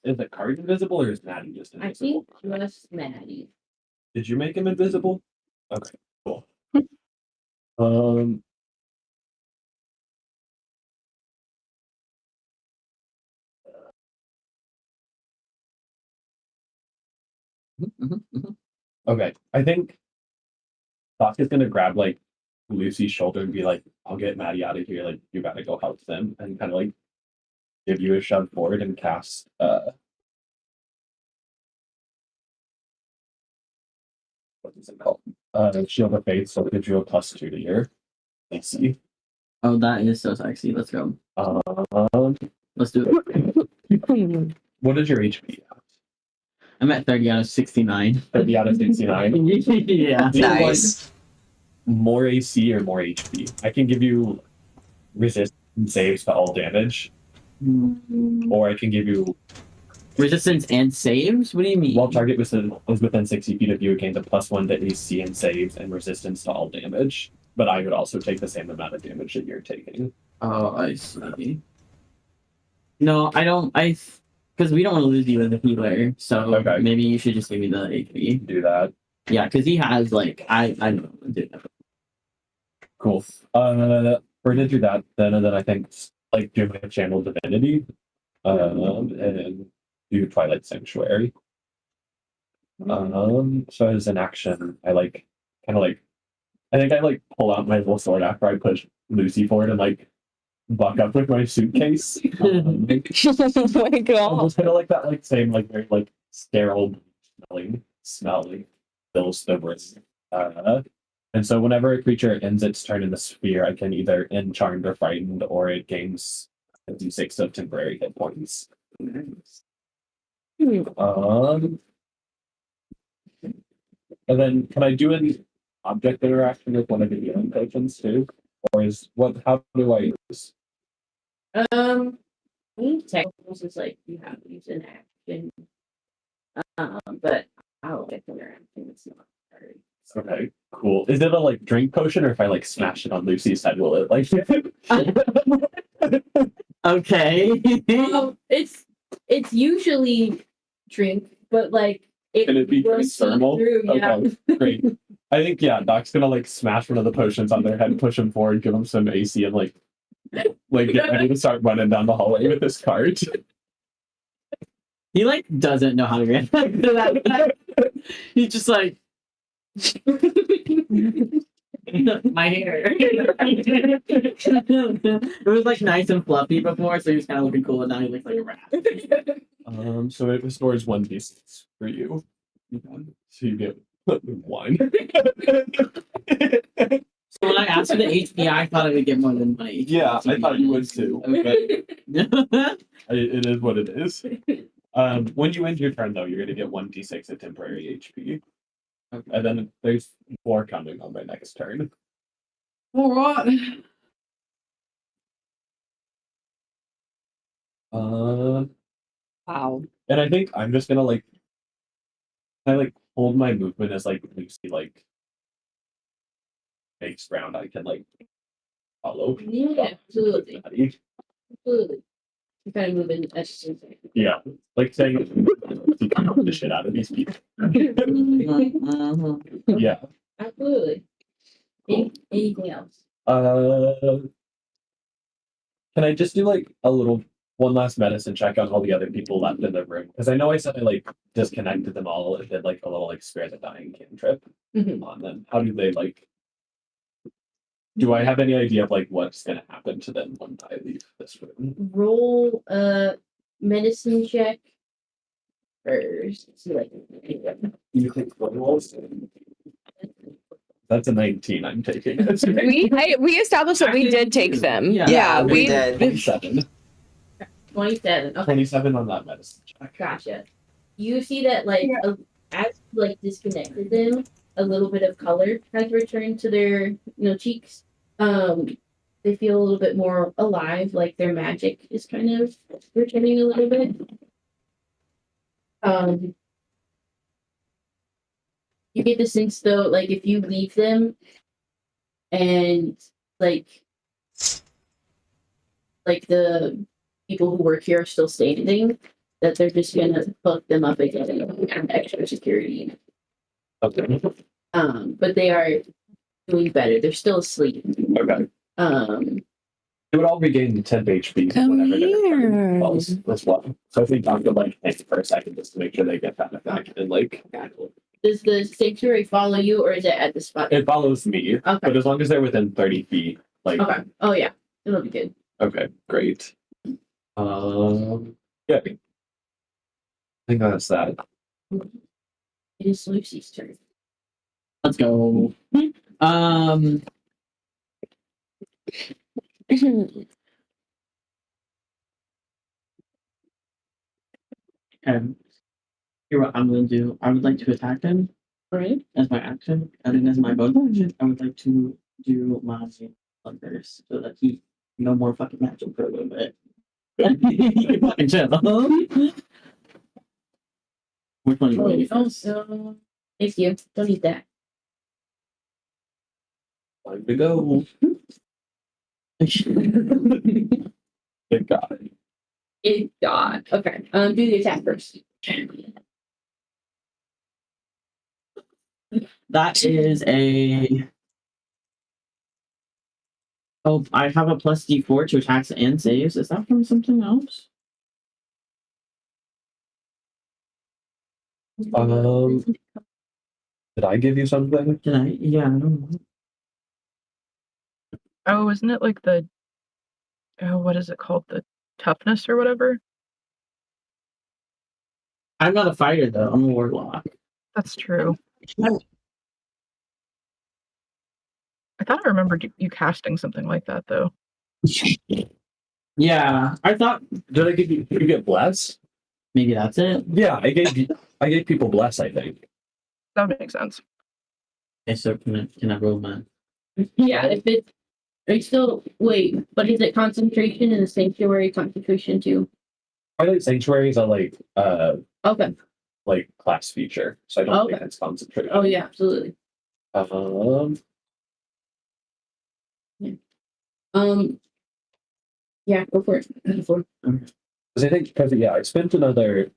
Is the cart invisible or is Maddie just I invisible? think just Maddie. Did you make him invisible? Okay, cool. Um Okay, I think Doc is gonna grab like Lucy's shoulder and be like, I'll get Maddie out of here, like you gotta go help them, and kind of like give you a shove forward and cast what is it called? Shield of Faith, so it gives you a +2 to your AC. Oh, that is so sexy. Let's go. Let's do it. What is your HP at? I'm at 30 out of 69. 30 out of 69. Yeah. Do you want Nice. more AC or more HP? I can give you resistance saves to all damage, or I can give you Resistance and saves? What do you mean? while target is within 60 feet of you, it gains a +1 to AC and saves and resistance to all damage. But I would also take the same amount of damage that you're taking. Oh, I see. No, I don't. Because we don't want to lose you as a healer, so Okay. maybe you should just give me the HP. Do that. Yeah, because he has like I don't know. Dude. Cool. We're gonna do that then, and then I think like do my channel divinity, and do Twilight Sanctuary. So as an action, I like kind of like I think I like pull out my little sword after I push Lucy forward and like buck up with my suitcase. oh my I'm god. just kind of like that, like same like very like sterile smelling fills the room. And so whenever a creature ends its turn in the sphere, I can either end charmed or frightened, or it gains a d6 of temporary hit points. And then can I do an object interaction with one of the healing potions too? Or is how do I use? I think technicals is like you have to use an action. But I'll get the interaction. It's not hard. Okay, cool. Is it a like drink potion, or if I like smash it on Lucy's head, will it like Okay. It's usually drink, but like can it be will seep thermal? through, yeah. Okay, great. I think Doc's gonna like smash one of the potions on their head, push them forward, give them some AC, and like get ready to start running down the hallway with this cart. He like doesn't know how to react to that. He's just like my hair. It was like nice and fluffy before, so he was kind of looking cool, and now he looks like a rat. So it restores 1d6 for you. So you get 1. So when I asked for the HP, I thought I would get more than my HP. Yeah, I thought you would too. Okay. It is what it is. When you end your turn, though, you're going to get 1d6 of temporary HP. Okay. And then there's 4 coming on my next turn. All right. Wow. And I think I'm just going to like, hold my movement as like Lucy like makes ground I can like follow. Yeah, absolutely. Absolutely. You're kind of moving at the same time. Yeah, like saying you can knock the shit out of these people. Yeah. Absolutely. Anything else? Uh, can I just do like a little one last medicine check on all the other people left in the room? Because I know I said I like disconnected them all and did like a little like spare the dying cantrip Mhm. on them. How do they like? Do I have any idea of like what's gonna happen to them when I leave this room? Roll a medicine check first. See, like, You think rolls? That's a 19. I'm taking. We established that we did take them. Yeah. Yeah, we did. 27. 27. Okay, 27 on that medicine check. gotcha. You see that, like, as you, like, disconnected them, a little bit of color has returned to their, cheeks. They feel a little bit more alive, like their magic is kind of returning a little bit. You get the sense though, like if you leave them and like the people who work here are still standing, that they're just gonna fuck them up again and have extra security. Okay. But they are doing better. They're still asleep. Okay. It would all regain 10 HP Come whenever their here. turn falls as well. So if we talk to like Hank for a second just to make sure they get that effect and like Does the sanctuary follow you, or is it at the spot? it follows me. Okay. But as long as they're within 30 feet, like Okay. Oh yeah, it'll be good. okay, great. Yeah. I think that's that. It is Lucy's turn. Let's go. And here what I'm going to do. I would like to attack him Right. as my action, and then as my bonus action, I would like to do my thunders so that he no more fucking magic for a little bit. He can fucking chill. Which one you want to do first? So thank you. Don't eat that. Time to go. Good God. It got okay. Do the attack first. That is a. Oh, I have a plus D4 to attacks and saves. Is that from something else? Did I give you something? Did I? Yeah, I don't know. Oh, isn't it like the what is it called? The toughness or whatever? I'm not a fighter though. I'm a warlock. That's true. I thought I remembered you casting something like that though. Yeah, I thought Did I give you? Did you get bless? maybe that's it. Yeah, I gave people bless. I think. That would make sense. Okay, so can I roll my? Yeah, if it are you still wait, but is it concentration in the sanctuary concentration too? Twilight sanctuaries are Okay. like class feature, so I don't think Okay. it's concentrated. Oh yeah, absolutely. Yeah, go for it. Go for it. Because I think I spent another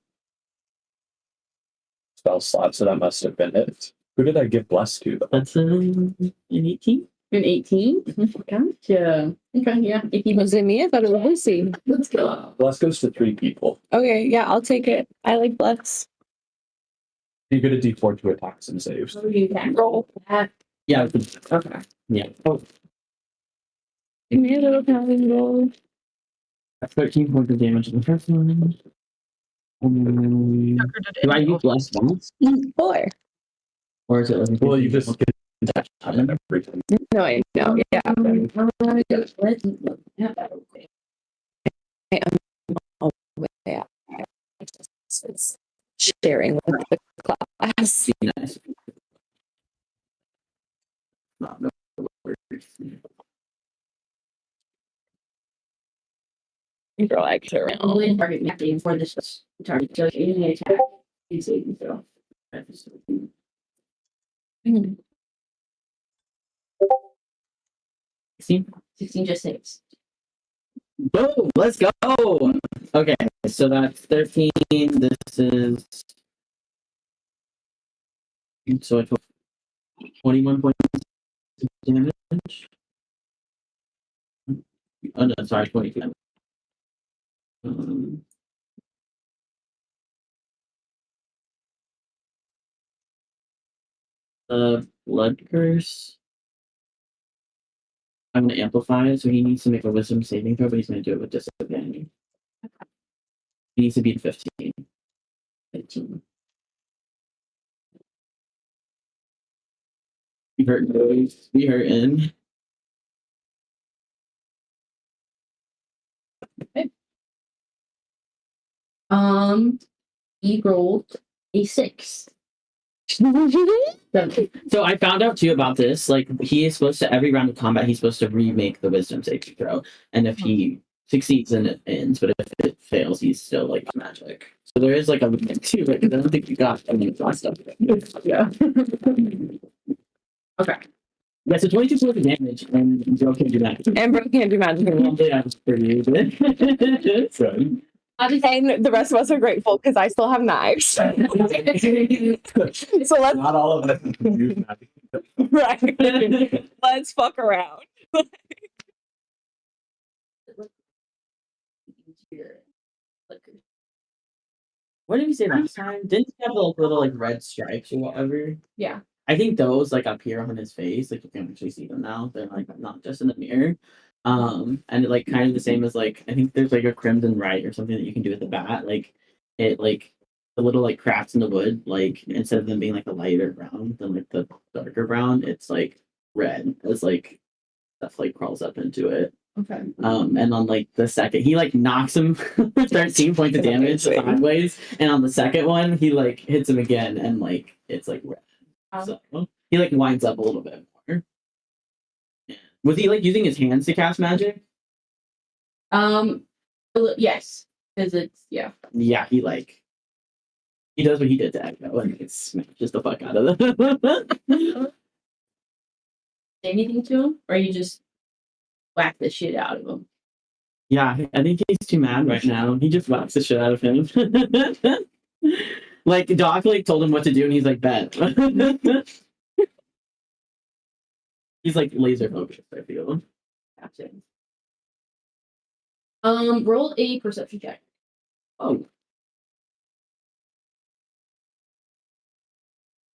spell slot, so that must have been it. Who did I give bless to though? That's an 18. An 18? Gotcha. Okay, yeah. 18 Was it me? I thought it was Lucy. Let's go. Bless goes to 3 people. Okay, yeah, I'll take it. I like bless. You get a D4 to attacks and saves. What do you attack? Roll. Yeah. Okay. Yeah. Give me a little pounding roll. 13 points of damage in the first one. Tucker, did Do I any use bless once? 4. Or is it like Well, you just get attached to them every time. No, I know. Yeah. Let's look at that real quick. Yeah. It's sharing with the class. be nice? Not no worries. Girl, I get around. Only target mapping for this target. So any attack and saving throw. Mhm. 16 just saves. Boom! Let's go! Okay, so that's 13. This is. So I took 21 points of damage. Oh no, sorry, 22. The blood curse. I'm gonna amplify it, so he needs to make a wisdom saving throw, but he's gonna do it with disadvantage. He needs to beat 15. 15. Be hurting, boys. Be hurting. He rolled a 6. So I found out too about this. Like he is supposed to every round of combat, he's supposed to remake the wisdom saving throw, and if he succeeds, then it ends. But if it fails, he's still like magic. So there is like a limit to it. 'Cause I don't think you got any last stuff. Yeah. Okay. Yeah, so 22 points of damage, and Joe can do that. And Bro can't do magic anymore. Yeah, that's pretty good. And the rest of us are grateful because I still have knives. So let's Not all of us can use magic. right. Let's fuck around. What did we say last time? Didn't he have the little like red stripes or whatever? Yeah. I think those like appear on his face, like you can actually see them now. They're like not just in the mirror. And like kind of the same as like I think there's like a crimson right or something that you can do with the bat. Like it like the little like cracks in the wood, like instead of them being like a lighter brown than like the darker brown, it's like red as like stuff like crawls up into it. Okay. And on like the second, he like knocks him 13 points of damage Amazing. sideways, and on the second one, he like hits him again, and like it's like red. So he like winds up a little bit more. Yeah. Was he like using his hands to cast magic? Yes, because it's yeah. Yeah, he does what he did to Echo, and it smashes the fuck out of them. Say anything to him, or you just whack the shit out of him. Yeah, I think he's too mad right now. He just whacks the shit out of him. Like Doc like told him what to do, and he's like, bet. He's like laser focused, I feel. Gotcha. Roll a perception check. Oh.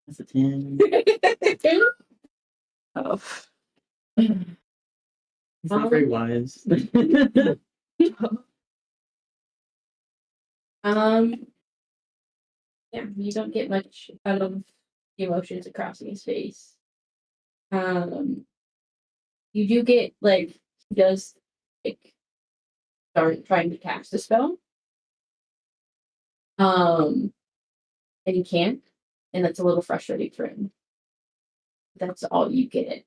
That's a 10. Oh. He's not very wise. Yeah, you don't get much out of the emotions across his face. You do get like he does like start trying to cast a spell. And he can't, and that's a little frustrating for him. That's all you get.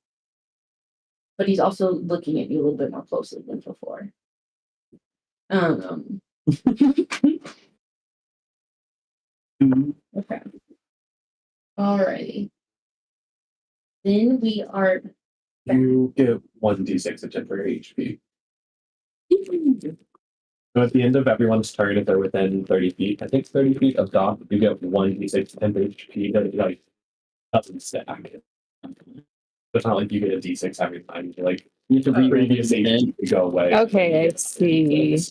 But he's also looking at you a little bit more closely than before. Okay. Alrighty. Then we are You get 1d6 of temporary HP. So at the end of everyone's turn, if they're within 30 feet, I think 30 feet of Doc, you get 1d6 temporary HP that like doesn't stack. It's not like you get a d6 every time. You like You have to read previous HP to go away. Okay, I see.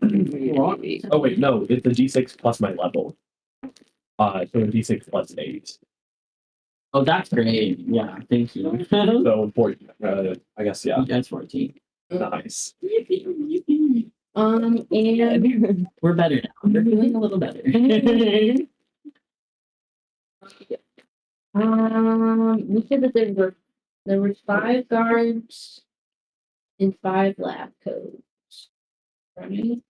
Oh wait, no, it's a d6 plus my level. So a d6 plus 8. Oh, that's great. Yeah, thank you. So 14. I guess yeah. That's 14. Nice. and We're better now. We're feeling a little better. we said that there were 5 guards and 5 lab codes. Right?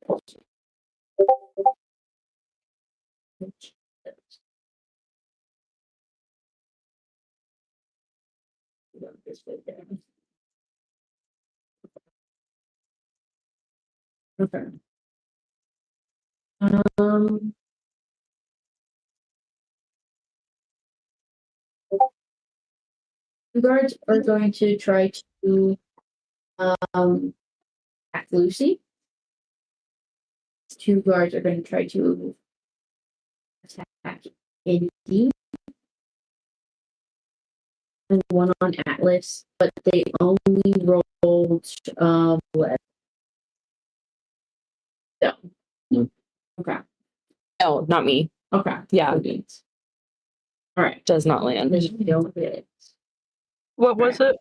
Okay. The guards are going to try to attack Lucy. 2 guards are going to try to attack Indy. and one on Atlas, but they only rolled what? No. Okay. No, not me. Okay. Yeah. All right. Does not land. There's no bit. What was it?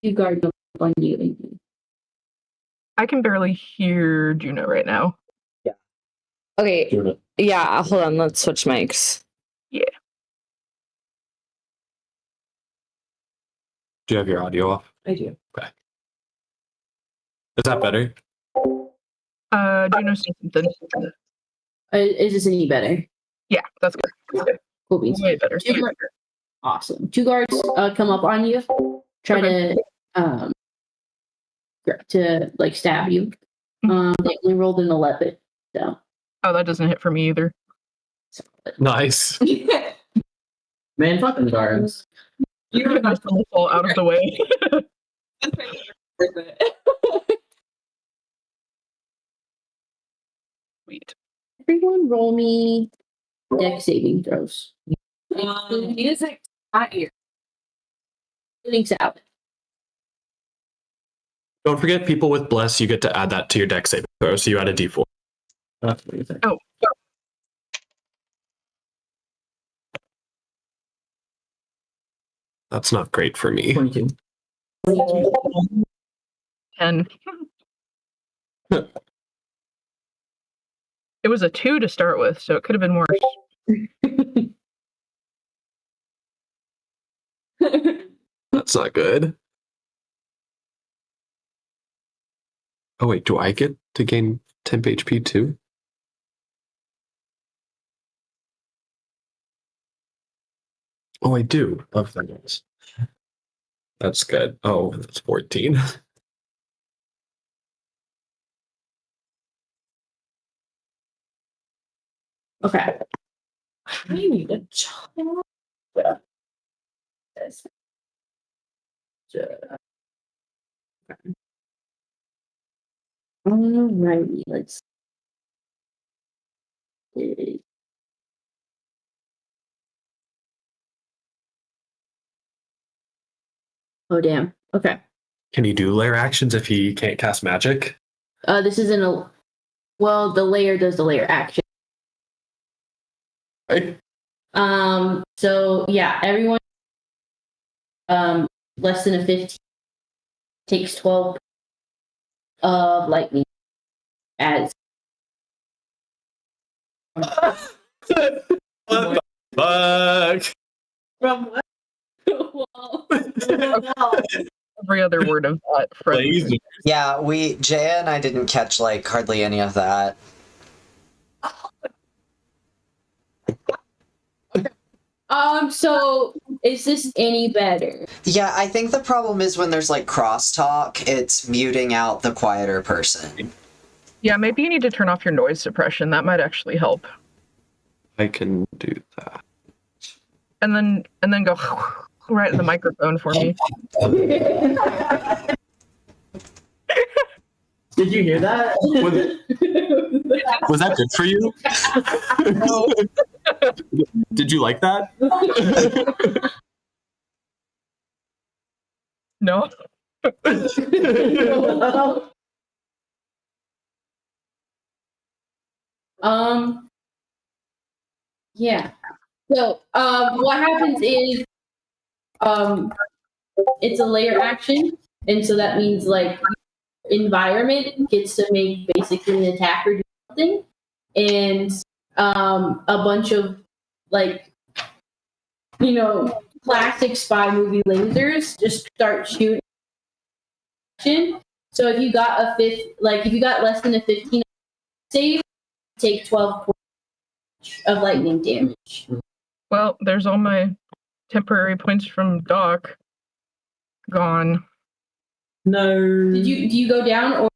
You guard up on you. I can barely hear Juno right now. Okay. Juno. Yeah, hold on. Let's switch mics. Do you have your audio off? I do. Is that better? Juno said something. Is this any better? Yeah, that's good. Cool beans. Way better. Awesome. 2 guards come up on you, try to like stab you. They only rolled an 11, so. Oh, that doesn't hit for me either. Nice. Man, fucking guards. You have to fall out of the way. Sweet. Everyone roll me deck saving throws. Music not here. Including Sal. Don't forget, people with bless, you get to add that to your deck saving throw, so you add a d4. That's what you say. Oh. That's not great for me. 22. 10. It was a 2 to start with, so it could have been worse. That's not good. Oh wait, do I get to gain temp HP too? Oh, I do. Love things. That's good. Oh, that's 14. Okay. I need a job. Alrighty, let's see. Oh damn. Okay. Can he do layer actions if he can't cast magic? This isn't a well, the layer does the layer action. Right? So yeah, everyone less than a 15 takes 12 of lightning as What the fuck? From what? Every other word of that phrase. Laser. Yeah, Jaya and I didn't catch like hardly any of that. So is this any better? Yeah, I think the problem is when there's like crosstalk, it's muting out the quieter person. Yeah, maybe you need to turn off your noise suppression. That might actually help. I can do that. And then go right in the microphone for me. Did you hear that? Was that good for you? Did you like that? No. Yeah. So what happens is it's a layer action, and so that means like environment gets to make basically an attacker do something, and a bunch of like classic spy movie lasers just start shooting. So if you got if you got less than a 15 save, take 12 points of lightning damage. Well, there's all my temporary points from Doc gone. No. Do you go down or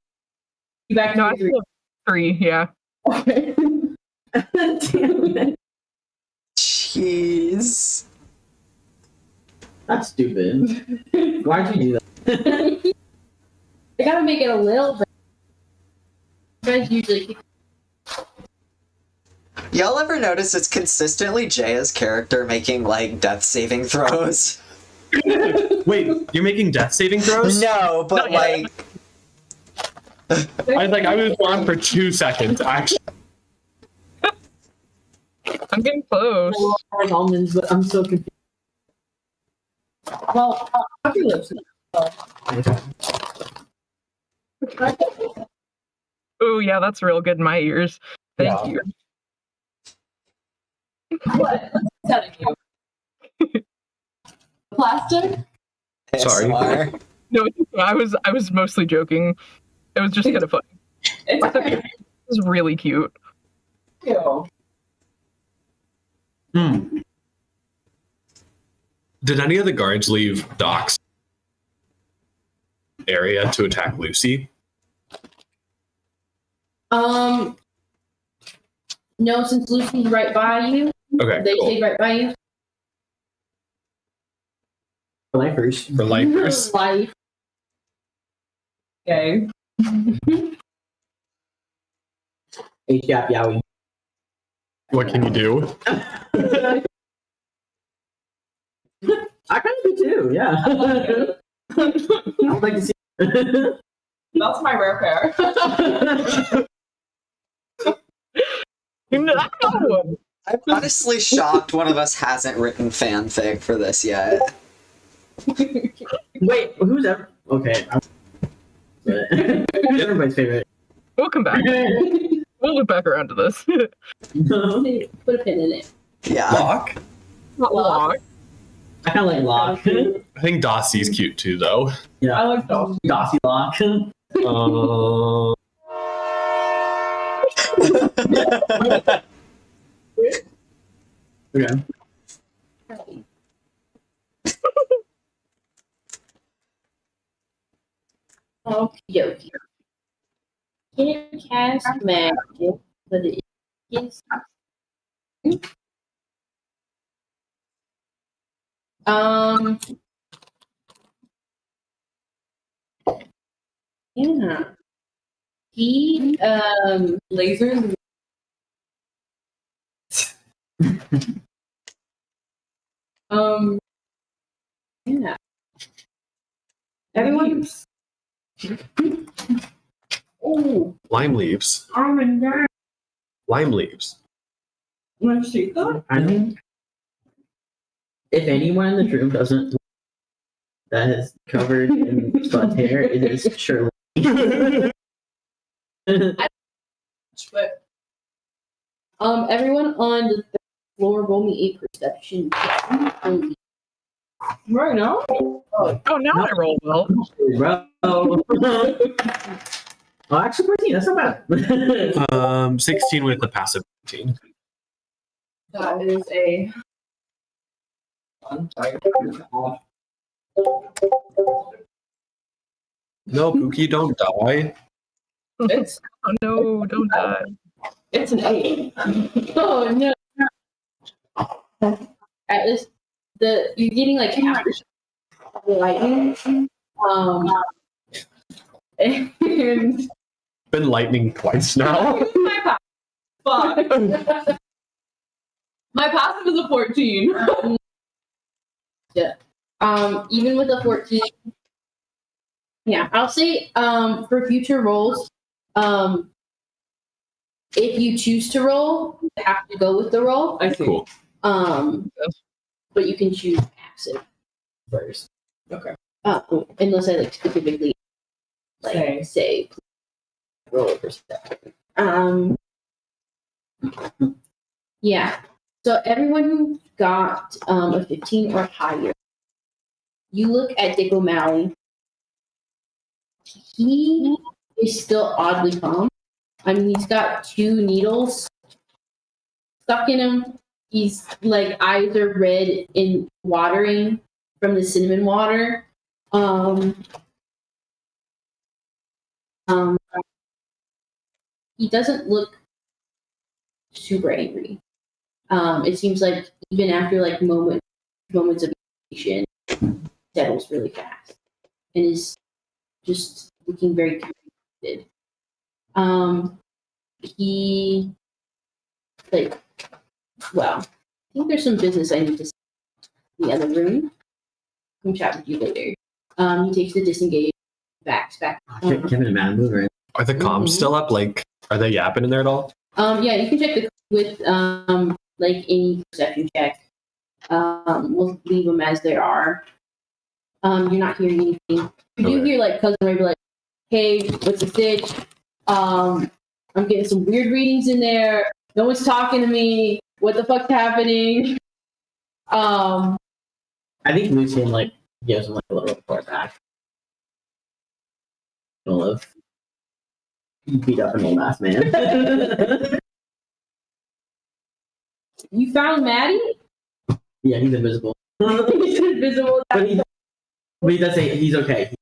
you back to No, I your 3? still have 3, yeah. Damn it. Jeez. That's stupid. Why'd you do that? I gotta make it a little bit. You guys usually Y'all ever notice it's consistently Jaya's character making like death saving throws? Wait, you're making death saving throws? No, but like I was on for 2 seconds, actually. I'm getting close. Like almonds, but I'm so confused. Well, puppy lips. Oh yeah, that's real good in my ears. Thank you. What? What's telling you? Plastic? Sorry. ASMR. No, it's okay. I was mostly joking. It was just kind of funny. It's okay. It was really cute. Ew. Did any of the guards leave Doc's area to attack Lucy? No, since Lucy's right by you, Okay, they cool. stay right by you. For lifers. For lifers. Life. Okay. H-gap yowie. What can you do? I kind of do too, yeah. I would like to see. That's my rare pair. No. I'm honestly shocked one of us hasn't written fanfic for this yet. Wait, who's ever? Okay. Who's everybody's favorite? We'll come back. We'll loop back around to this. Put a pin in it. Yeah. Locke? Not long. I kind of like Locke. I think Dossie's cute too, though. Yeah, I like those. Dossie Locke. Okay. Okie dokie. Can't cast magic, but it is. Yeah. He Lasers. yeah. Everyone. Oh, Lime leaves. almond guy. Lime leaves. Want to see that? I know. If anyone in the room doesn't that is covered in spot hair, it is Shirley. But Everyone on the third floor, roll me a perception check. right now? Oh, now I roll well. Bro. Oh, actually, 14. That's not bad. 16 with the passive 18. That is a. No, Pookie, don't die. It's Oh no, don't die. it's an 8. Oh no! At least you're getting like half the lightning. And Been lightning twice now. My passive. Fuck. My passive is a 14. even with a 14, yeah, I'll say for future rolls, if you choose to roll, you have to go with the roll. I see. Cool. But you can choose passive first. Okay. Unless I like specifically say roll a perception. Yeah. So everyone who got a 15 or higher, you look at Dick O'Malley. He is still oddly calm. I mean, he's got 2 needles stuck in him. He's like eyes are red and watering from the cinnamon water. He doesn't look super angry. It seems like even after like moments of action, settles really fast and is just looking very connected. He like, well, I think there's some business I need to see in the other room. Come chat with you later. He takes the disengage, backs back. Give it a man move, right? Are the comms still up? Like, are they yapping in there at all? Yeah, you can check with like any perception check. We'll leave them as they are. You're not hearing anything. You do Okay. hear like Cousin Ray be like, "Hey, what's the stitch? I'm getting some weird readings in there. No one's talking to me. What the fuck's happening?" I think Lucian like gives him like a little report back. Olive. You beat up an old ass man. You found Maddie? Yeah, he's invisible. He's invisible. But he does say he's okay.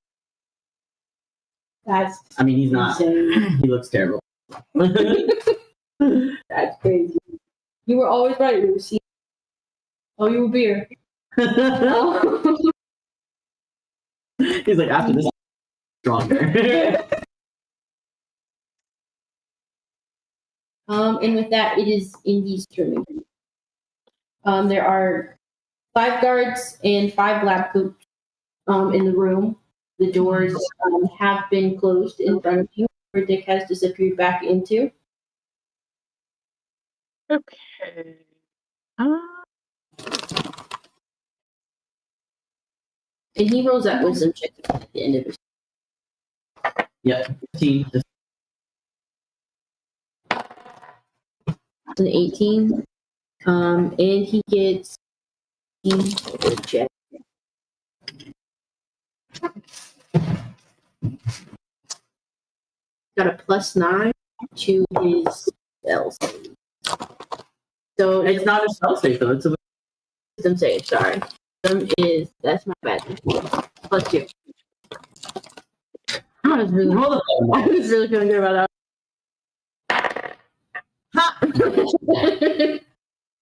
That's I mean, he's not. insane. He looks terrible. That's crazy. You were always right, Lucy. Oh, you were beer. He's like, after this, stronger. And with that, it is Indy's turn. There are 5 guards and 5 lab coats in the room. The doors have been closed in front of you, where Dick has disappeared back into. Okay. And he rolls that wisdom check at the end of his. Yeah, 15. It's an 18. And he gets a check. Got a +9 to his spells. So It's not a spell save though. It's a wisdom save, sorry. That's my bad. +2. I was really, roll I was really feeling good about that.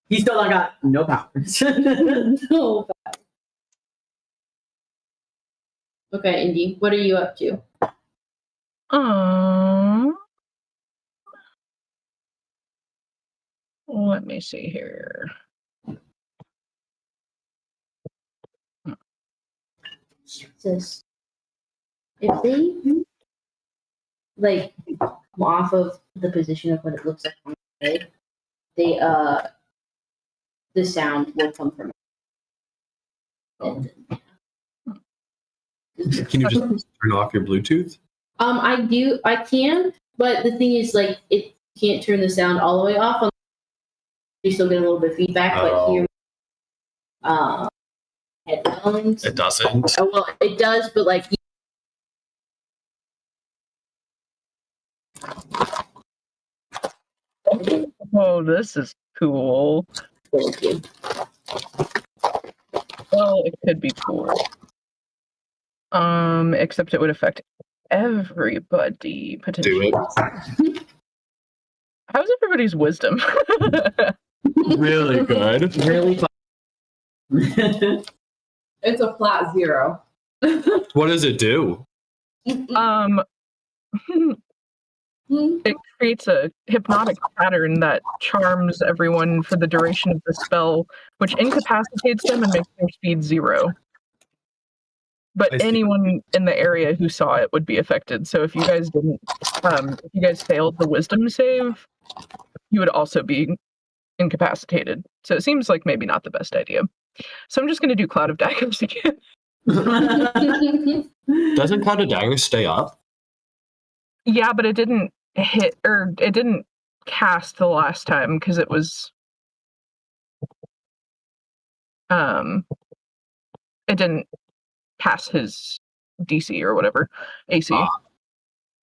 He still got no powers. So bad. Okay, Indy, what are you up to? Let me see here. Says if they like come off of the position of what it looks like on the head, they the sound will come from it. Can you just turn off your Bluetooth? I can, but the thing is like it can't turn the sound all the way off. You still get a little bit of feedback, but here headphones. It doesn't. Oh, well, it does, but like Oh, this is cool. thank you. Well, it could be cool. Except it would affect everybody potentially. Do it. How's everybody's wisdom? Really good. really fun. It's a flat 0. What does it do? It creates a hypnotic pattern that charms everyone for the duration of the spell, which incapacitates them and makes their speed 0. I But see. anyone in the area who saw it would be affected. So if you guys didn't, if you guys failed the wisdom save, you would also be incapacitated. So it seems like maybe not the best idea. So I'm just going to do Cloud of Daggers again. Doesn't Cloud of Daggers stay up? Yeah, but it didn't hit, or it didn't cast the last time because it was, it didn't pass his DC or whatever, AC.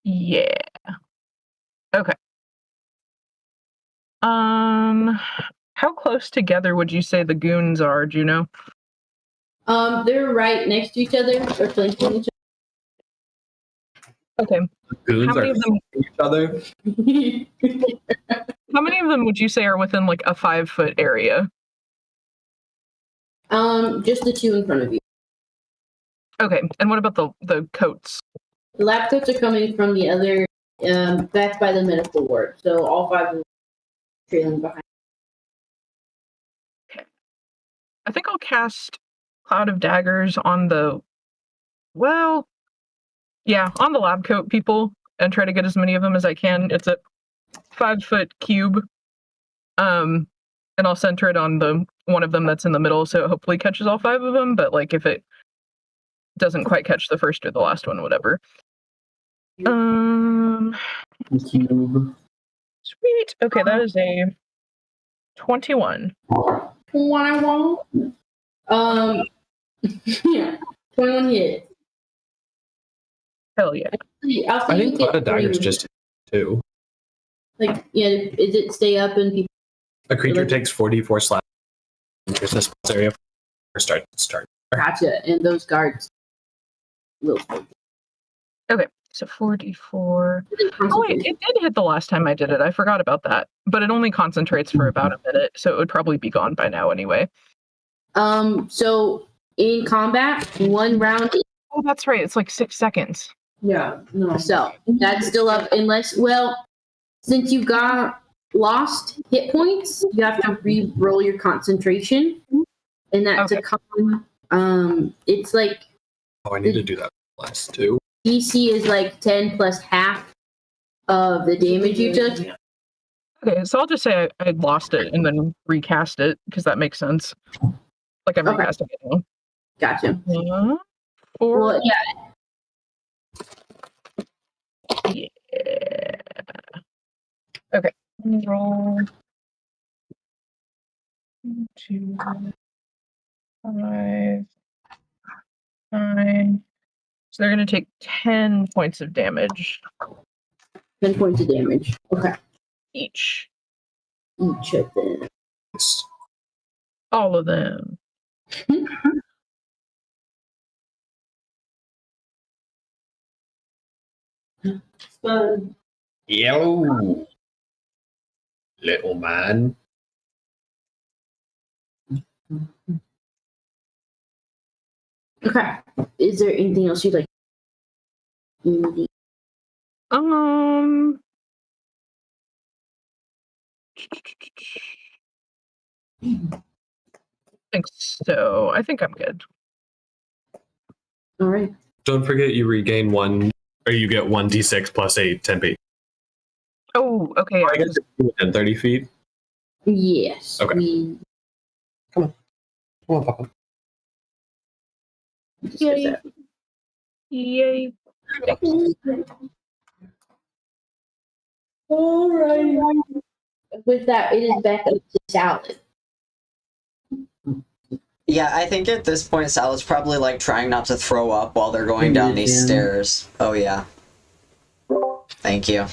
Yeah. Okay. How close together would you say the goons are? Do you know? They're right next to each other or flanking each Okay. Goons How many are of them? each other. other. How many of them would you say are within like a 5-foot area? Just the 2 in front of you. Okay. And what about the coats? The lab coats are coming from the other, back by the medical ward. So all 5 of them trailing behind. I think I'll cast Cloud of Daggers on the on the lab coat people and try to get as many of them as I can. It's a 5-foot cube. And I'll center it on the one of them that's in the middle, so it hopefully catches all 5 of them, but like if it doesn't quite catch the first or the last one, whatever. Cube. Sweet. Okay, that is a 21. Yeah, 21 hit. Hell yeah. I think Cloud of Daggers just 2. Like, yeah, is it stay up and people? A creature takes 4d4 slap. Enters the spell's area or start. Gotcha, and those guards will. Okay, so 4d4. Oh wait, it did hit the last time I did it. I forgot about that. But it only concentrates for about a minute, so it would probably be gone by now anyway. So in combat, 1 round. Oh, that's right. It's like 6 seconds. Yeah, no. So that's still up unless, since you got lost hit points, you have to re-roll your concentration, and that's a con. It's like Oh, I need to do that last 2. DC is like 10 plus half of the damage you took. Okay, so I'll just say I lost it and then recast it because that makes sense. Like I'm Okay. recasting it now. Gotcha. 4. Well, yeah. Yeah. Okay. Roll 2, 5, 9. So they're going to take 10 points of damage 10 points of damage. Okay. each. Each of them. All of them. Fun. Yo, little man. Okay. Is there anything else you'd like? I think so. I think I'm good. All right. Don't forget you regain 1, or you get 1d6 plus 8 10 Oh, okay. I guess within 30 feet. Yes. Okay. Come on, Papa. Yay. Yay. All right. With that, it is back up to Salad. Yeah, I think at this point, Sal's probably like trying not to throw up while they're going down these stairs. Oh yeah. Thank you.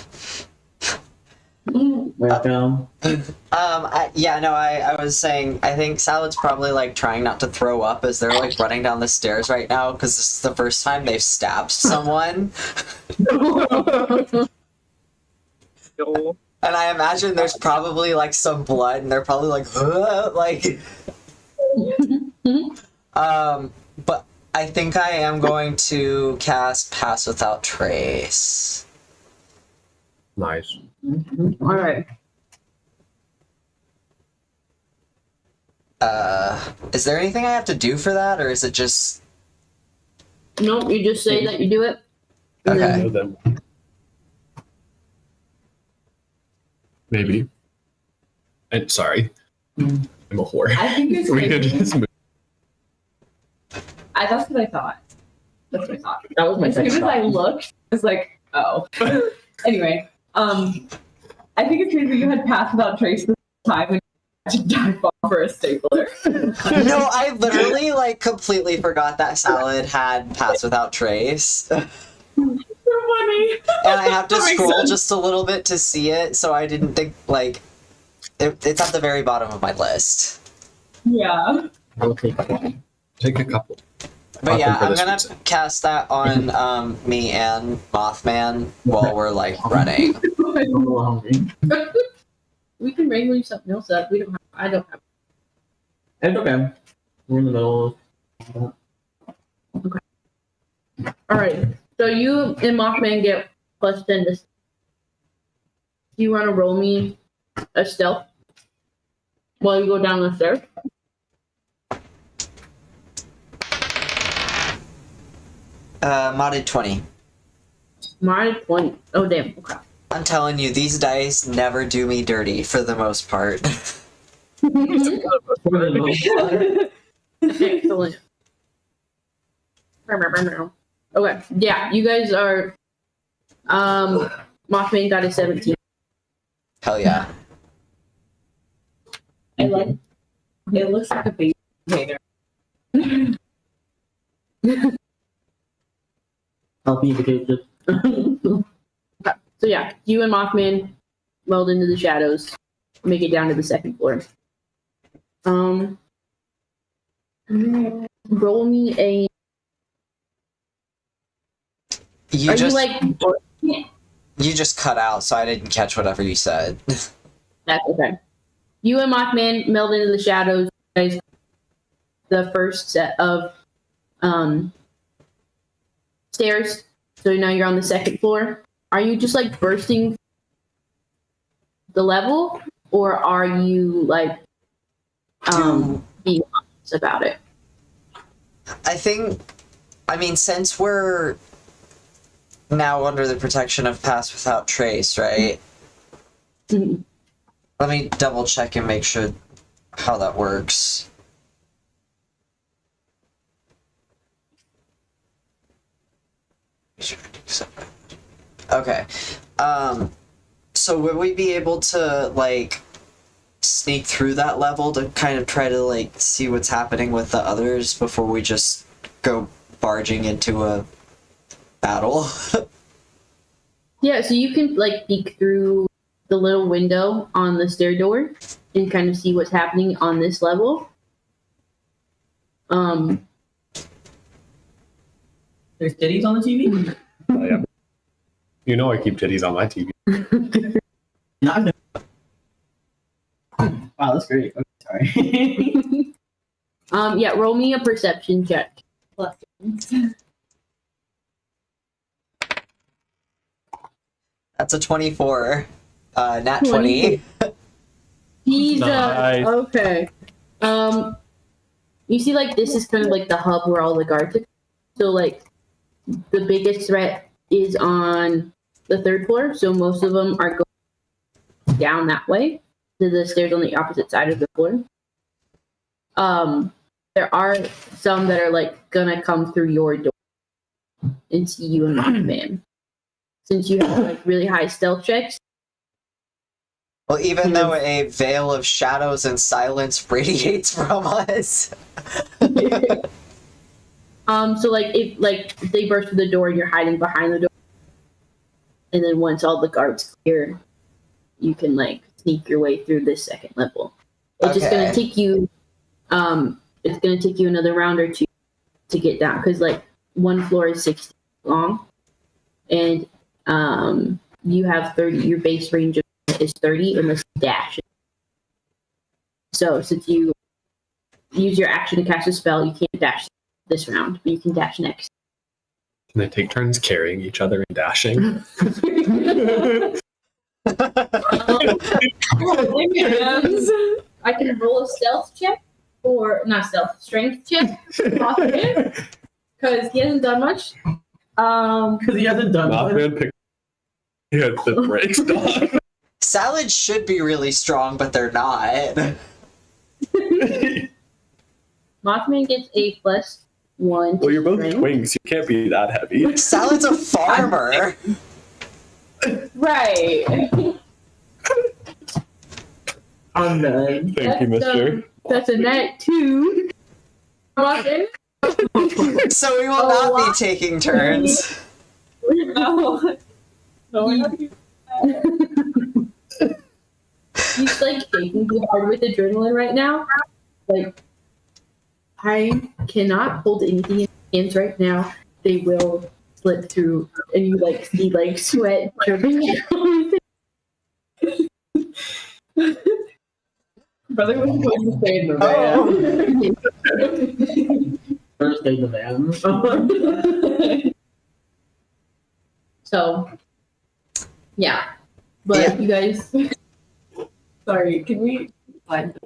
Welcome. I was saying, I think Salad's probably like trying not to throw up as they're like running down the stairs right now because this is the first time they've stabbed someone. And I imagine there's probably like some blood and they're probably like, like. But I think I am going to cast Pass Without Trace. Nice. All right. Is there anything I have to do for that, or is it just... Nope, you just say that you do it. and Okay. then- Maybe. And sorry. I'm a whore. I think it's We could crazy. just move. That's what I thought. That's what I thought. That was my As soon second as I thought. looked, I was like, oh. Anyway, I think it's crazy you had Pass Without Trace this time and you had to dive off for a stapler. No, I literally, like, completely forgot that Salad had Pass Without Trace. So funny. And I have to That makes scroll sense. just a little bit to see it, so I didn't think, like... it's at the very bottom of my list. Yeah. I'll take one. Take a couple. But yeah, Nothing for I'm this gonna reason. cast that on me and Mothman while we're, like, running. I'm a little hungry. We can wrangle you something else up. We don't have. I don't have. It's okay. We're in the middle of... All right. So you and Mothman get plus 10 this. Do you want to roll me a stealth while you go down the stairs? Modded 20. Modded 20. Oh, damn. Okay. I'm telling you, these dice never do me dirty for the most part. Excellent. Okay. Yeah, you guys are. Mothman got a 17. Hell yeah. I like. It looks like a baby container. Help me indicate this. So yeah, you and Mothman meld into the shadows, make it down to the second floor. Roll me a. You Are just you like? you just cut out, so I didn't catch whatever you said. That's okay. You and Mothman meld into the shadows. Guys, the first set of stairs. So now you're on the second floor. Are you just like bursting the level, or are you like being honest about it? I mean, since we're now under the protection of Pass Without Trace, right? Mhm. Let me double check and make sure how that works. Okay. So would we be able to, like, sneak through that level to kind of try to, like, see what's happening with the others before we just go barging into a battle? Yeah, so you can like peek through the little window on the stair door and kind of see what's happening on this level. There's titties on the TV? Oh, yeah. You know I keep titties on my TV. Not Wow, that's great. Okay, sorry. Yeah, roll me a perception check. That's a 24. Nat 20. Jesus. Nice. Okay. You see, like this is kind of like the hub where all the guards are. So like the biggest threat is on the third floor. So most of them are going down that way to the stairs on the opposite side of the floor. There are some that are like gonna come through your door and see you and Mothman. Since you have like really high stealth checks. Well, even though a veil of shadows and silence radiates from us. So like if they burst through the door and you're hiding behind the door, and then once all the guards clear, you can like sneak your way through this second level. It's just gonna take you it's gonna take you another round or two to get down because like one floor is 60 long and you have 30, your base range is 30 unless you dash. So since you use your action to cast a spell, you can't dash this round, but you can dash next. Can they take turns carrying each other and dashing? I can roll a stealth check, or not stealth, strength check, because he hasn't done much. Because he hasn't done much. Mothman picked. He had the brakes on. Salads should be really strong, but they're not. Mothman gets a +1. Well, you're both strength. twins. You can't be that heavy. Salad's a farmer. Right. I'm done. Thank you, mister. That's a net 2. Mothman. So we will not be taking turns. No. He's like shaking too hard with adrenaline right now. Like, I cannot hold anything in my hands right now. They will slip through, and you like see like sweat dripping. Brother was going to stay in the van. First day in the van. So, yeah. But Yeah. you guys. Sorry, can we find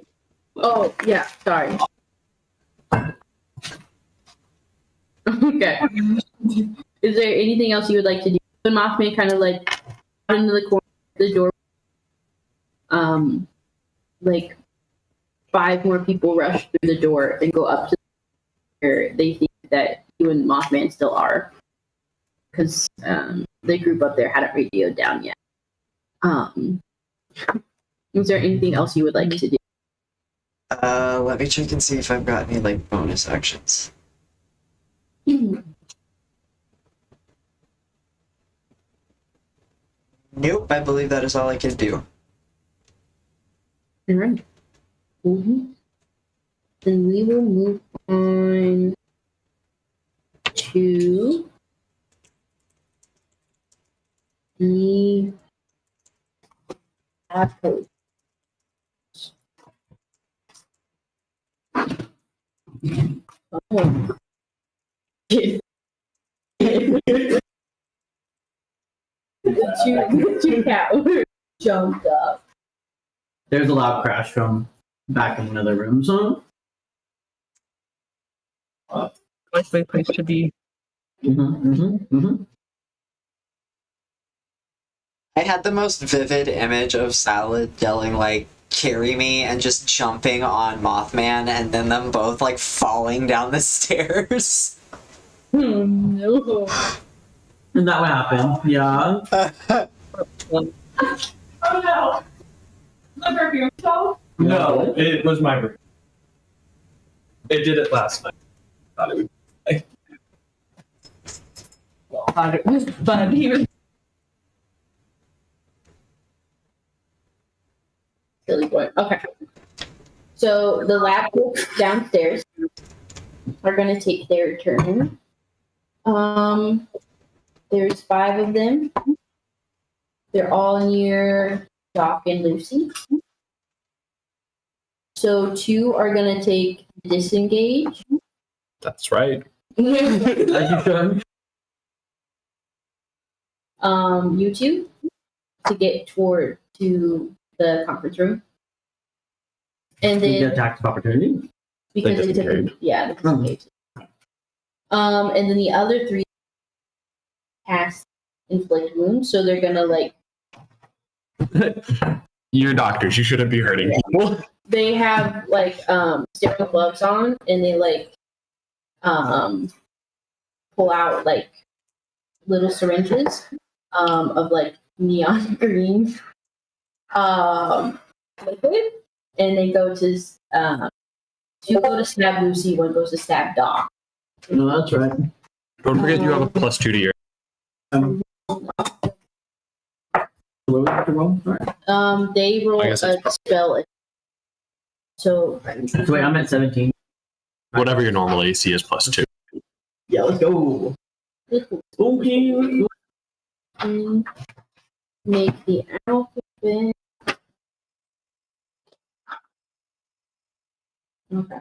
Oh yeah, sorry. Okay. Is there anything else you would like to do? The Mothman kind of like out into the corner of the door. Like 5 more people rush through the door and go up to where they think that you and Mothman still are, because the group up there hadn't radioed down yet. Is there anything else you would like to do? Let me check and see if I've got any like bonus actions. Nope, I believe that is all I can do. All right. Then we will move on to the apples. Oh. Two cat jumped up. There's a loud crash from back in another room. So. Likely place to be. I had the most vivid image of Salad yelling like carry me and just jumping on Mothman and then them both like falling down the stairs. Oh no. And that would happen. Yeah. Oh no! The perfume stove? No, it was my room. It did it last night. Thought it would. Thought it was fun. He was Silly boy. Okay. So the lab folks downstairs are going to take their turn. There's 5 of them. They're all near Doc and Lucy. So 2 are going to take disengage. That's right. As you should. You 2 to get toward to the conference room. And You get then attack of opportunity. because They they took disengaged. they disengaged. And then the other 3 cast inflict wounds, so they're gonna like You're doctors. You shouldn't be hurting people. they have like sterile gloves on, and they like pull out like little syringes of like neon green liquid, and they go to 2 go to stab Lucy, 1 goes to stab Doc. No, that's right. Don't forget you have a +2 to your. They roll I a guess it's spell. So So wait, I'm at 17. Whatever your normal AC is +2. Yeah, let's go. Okay. Make the alphabet. Okay.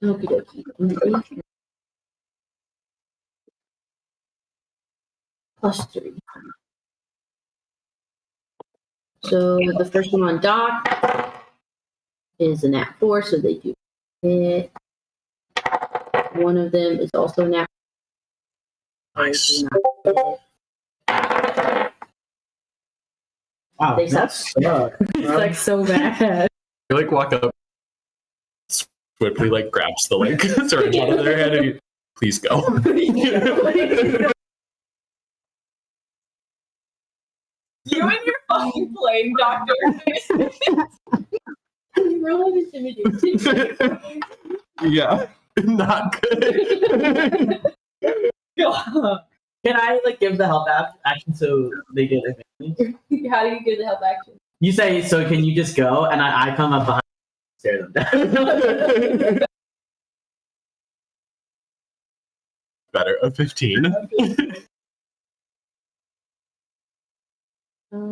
Okie dokie. +3. So the first one on Doc is a nat 4, so they do hit. One of them is also a nat 4. Nice. Wow. They suck. That's It's like so bad. You like walk up, swiftly like grabs the like syringe out of their hand, and you, please go. You and your fucking playing doctor. Roll an intimidation. Yeah, not good. Can I like give the help action so they get advantage? How do you give the help action? You say so. Can you just go and I come up behind, stare them down. Better, a 15.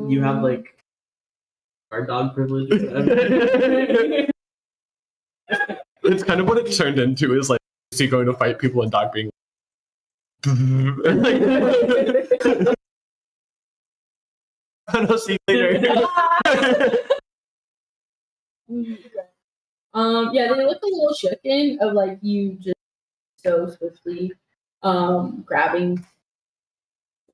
You have like guard dog privilege. It's kind of what it turned into. Is like, is he going to fight people and Doc being like, I'll see you later. Yeah, they look a little shooken of like you just so swiftly grabbing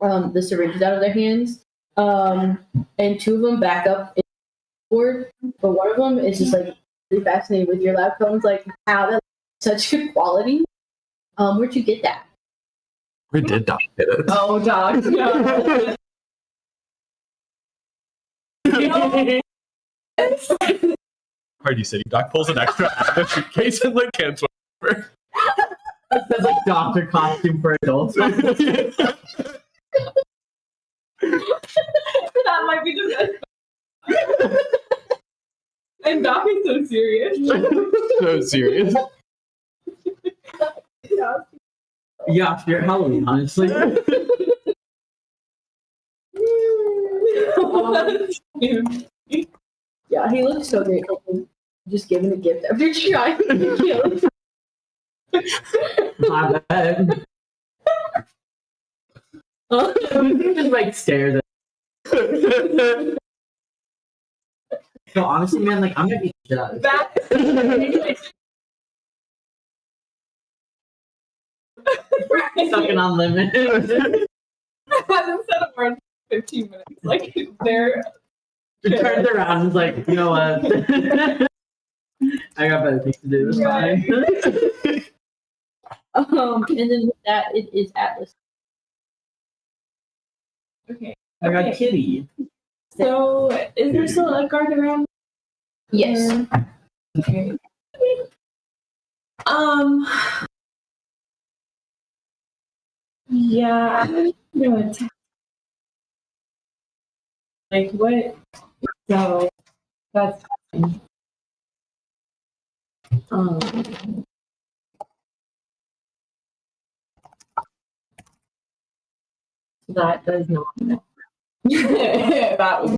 the syringes out of their hands. And two of them back up in the board, but one of them is just like really fascinated with your lab coats. Like, wow, that's such good quality. Where'd you get that? We did not get it. Oh, dog. No. Party City Doc pulls an extra out of the suitcase and like cancels. It says like doctor costume for adults. That might be the best. And Doc is so serious. So serious. Yeah, spirit Halloween, honestly. Yeah, he looks so grateful for just giving a gift after trying to kill him. My bad. Just like stares at. So honestly, man, like I'm gonna be shit out of this. Sucking on lemon. Hasn't said a word for 15 minutes. Like they're He turns around and is like, you know what? I got better things to do. It's fine. And then with that, it is Atlas. okay. I got Okay. Kitty. So is there still a guard around? Yes. Okay. Yeah. No, it's like what? So that's that does not. That was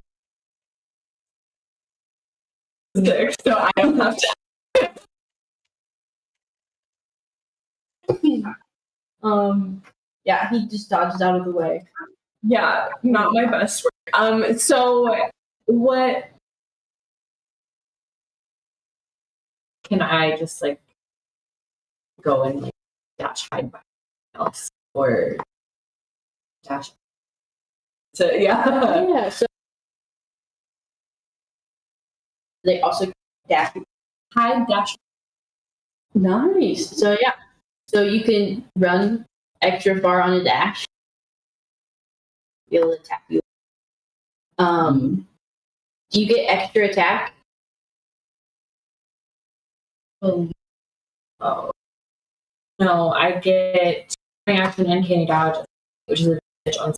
sick, so I don't have to. Yeah, he just dodges out of the way. Yeah, not my best work. So what can I just like go and like dash hide by myself else or dash? So yeah. Yeah, so they also dash. Hide dash. Nice. So yeah, so you can run extra far on a dash. Be able to attack you. Do you get extra attack? Oh no, I get action and candy dodge, which is a bitch on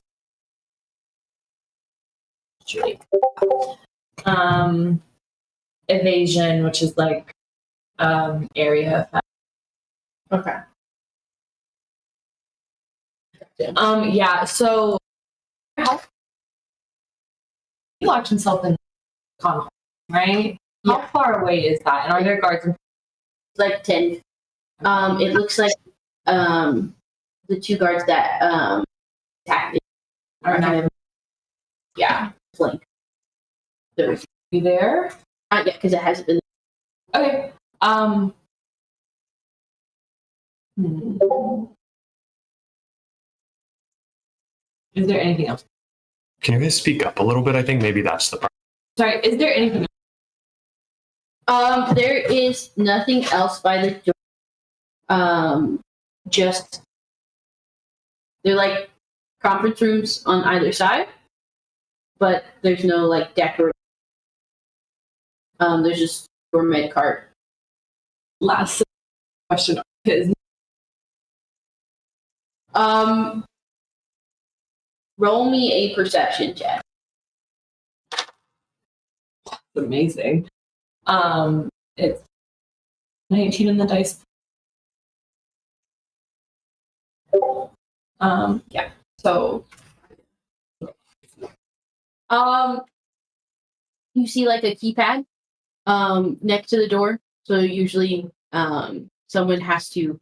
evasion, which is like area effect. Okay. Yeah, so he locked himself in the con, right? How far away is that? And are there guards? Like 10. It looks like the two guards that attacked it are kind of, yeah, flank. So, Be there? not yet, because it hasn't been. Okay. Is there anything else? Can you guys speak up a little bit? I think maybe that's the part. Sorry, is there anything else? There is nothing else by the door. Just they're like conference rooms on either side, but there's no like decoration. There's just your med cart. Last question is Roll me a perception check. amazing. It's 19 in the dice. Yeah. So You see like a keypad next to the door. So usually someone has to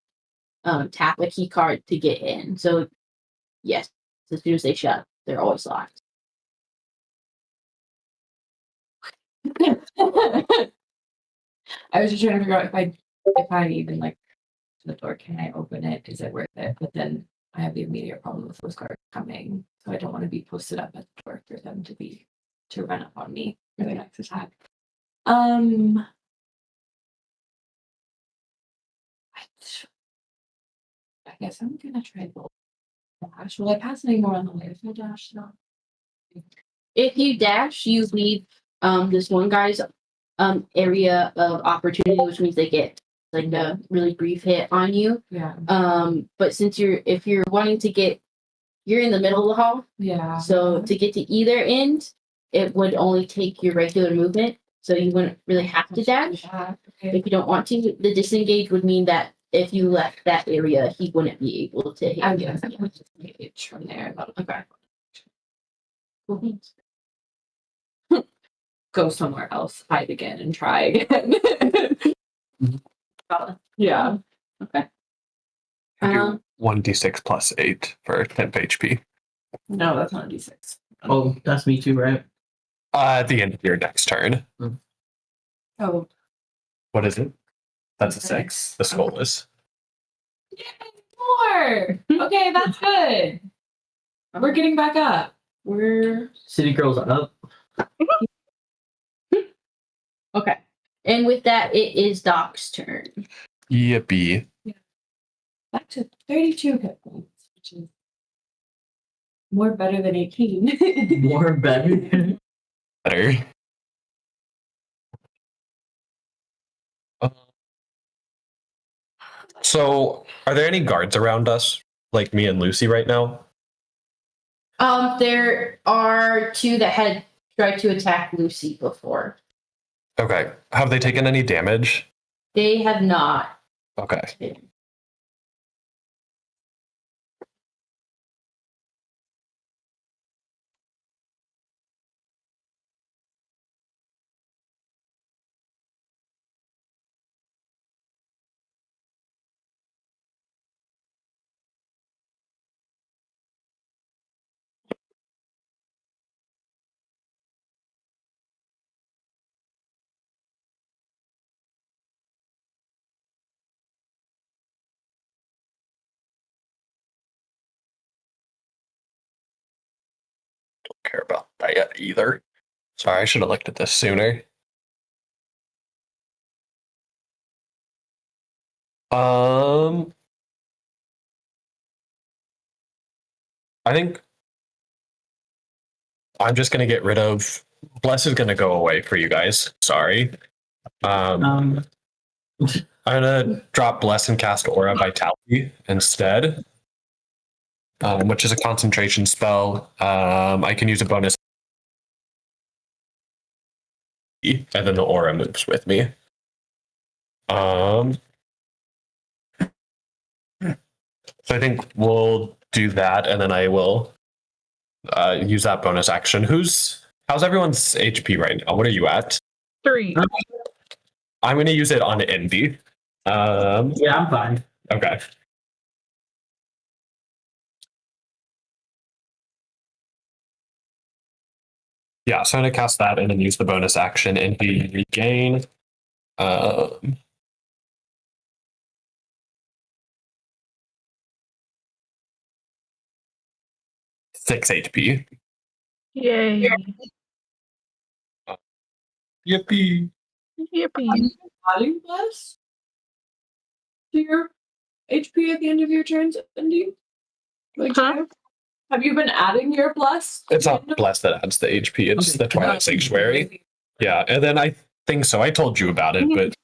tap a key card to get in. So yes, as soon as they shut, they're always locked. I was just trying to figure out if I even like to the door. Can I open it? Is it worth it? But then I have the immediate problem with those guards coming, so I don't want to be posted up at the door for them to run up on me for the next attack. I guess I'm gonna try the dash. Will I pass any more on the way if I dash? No. If you dash, you leave this one guy's area of opportunity, which means they get like a really brief hit on you. Yeah. But since if you're wanting to get, you're in the middle of the hall, Yeah. so to get to either end, it would only take your regular movement, so you wouldn't really have to dash. Okay. If you don't want to, the disengage would mean that if you left that area, he wouldn't be able to hit I you. guess I can just engage from there. Okay. Go somewhere else, hide again, and try again. Yeah. Okay. I do Um, 1d6 plus 8 for temp HP. No, that's not a d6. Oh, that's me too, right? At the end of your next turn. Oh. What is it? That's a 6. The skull is. More. Okay, that's good. We're getting back up. we're City girls up. okay. And with that, it is Doc's turn. Yippee. Back to 32 hit points, which is more better than 18. More better. Better. So, are there any guards around us, like me and Lucy right now? There are two that had tried to attack Lucy before. Okay. Have they taken any damage? They have not. Okay. Don't care about that yet either. Sorry, I should have looked at this sooner. I think I'm just gonna get rid of Bless is gonna go away for you guys. Sorry. I'm gonna drop Bless and cast Aura Vitality instead, which is a concentration spell. I can use a bonus, and then the aura moves with me. So I think we'll do that, and then I will use that bonus action. How's everyone's HP right now? What are you at? 3. I'm going to use it on Envy. Yeah, I'm fine. Okay. Yeah, so I'm going to cast that and then use the bonus action Envy regain. 6 HP. Yay. Yippee. Yippee. Adding plus to your HP at the end of your turns, Cindy? Like, Huh? have you been adding your plus? It's not Bless that adds the HP, it's the Twilight Sanctuary. Yeah, and then I think so. I told you about it, but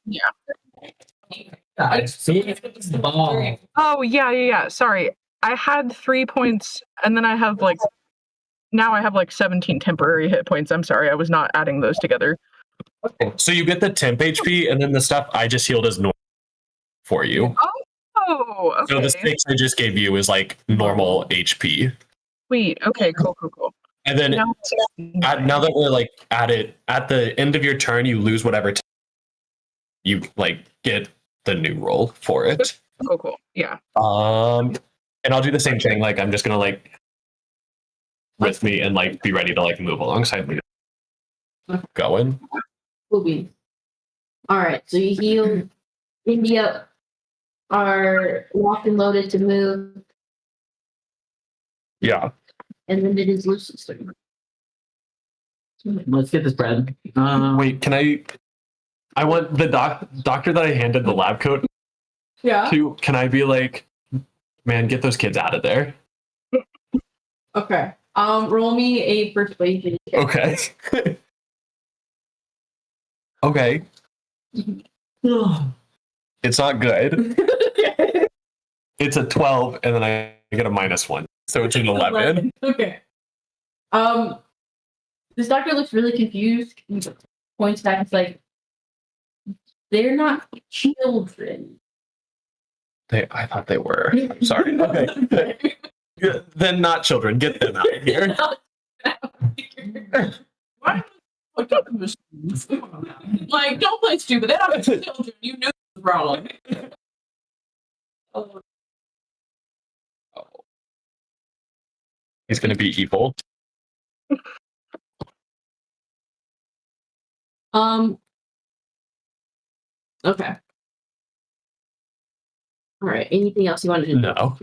See? Ball. Oh, yeah. Sorry. I had 3 points, and then I have now I have 17 temporary hit points. I'm sorry, I was not adding those together. so you get the temp HP, and then the stuff I just healed as normal for you. Oh, okay. So the 6 I just gave you is like normal HP. Sweet. Okay, cool. And then Now- now that we're like at it, at the end of your turn, you lose whatever you get the new roll for it. Cool. Yeah. And I'll do the same thing. I'm just gonna with me and be ready to move alongside me. Going. Cool beans. All right, so you heal India are locked and loaded to move, Yeah. and then it is Lucy's turn. Let's get this bread. Wait, can I want the doctor that I handed the lab coat Yeah. to, can I be like, man, get those kids out of there? Okay. Roll me a persuasion check. Okay. Okay. It's not good. It's a 12, and then I get a -1. So it's an 11. Okay. This doctor looks really confused. He points back. It's like they're not children. I thought they were. I'm sorry. Okay. Then not children. Get them out of here. Why? Like, don't play stupid. They're not children. You knew the problem. Oh. He's gonna be evil. Okay. All right. Anything else you wanted to do? No. All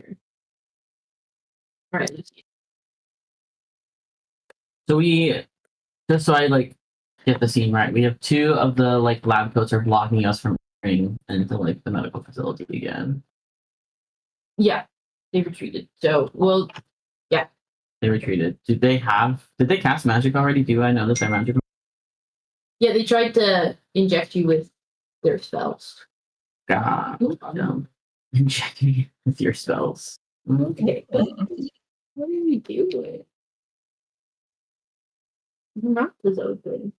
right. So we, just so I like get the scene right, we have 2 of the like lab coats are blocking us from entering into like the medical facility again. Yeah, they retreated. So, well, They retreated. Did they cast magic already? Do I know that they're magic? yeah, they tried to inject you with their spells. God, no. Inject me with your spells. Okay, but what do we do with it? The mouth is open.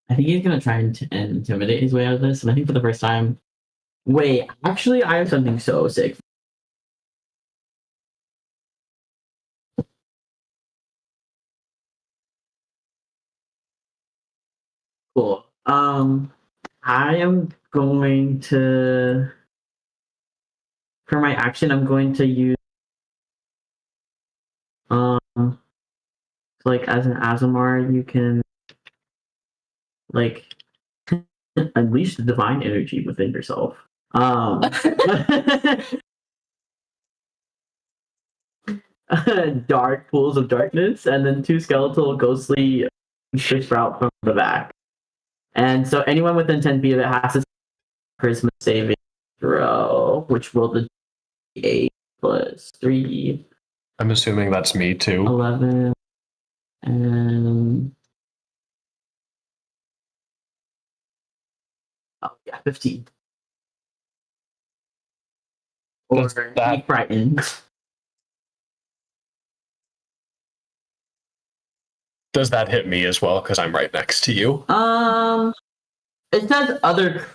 I think he's gonna try and intimidate his way out of this, and I think for the first time. Wait, actually, I have something so sick. Cool. I am going to, for my action, I'm going to use, like as an Azamar, you can, like, unleash the divine energy within yourself. Dark pools of darkness, and then 2 skeletal ghostly fish sprout from the back. And so anyone within 10 feet of it has to charisma saving throw, which rolled the 8 plus 3, I'm assuming that's me too. 11, and oh yeah, 15. Or Does that- be frightened. Does that hit me as well? Because I'm right next to you. It says other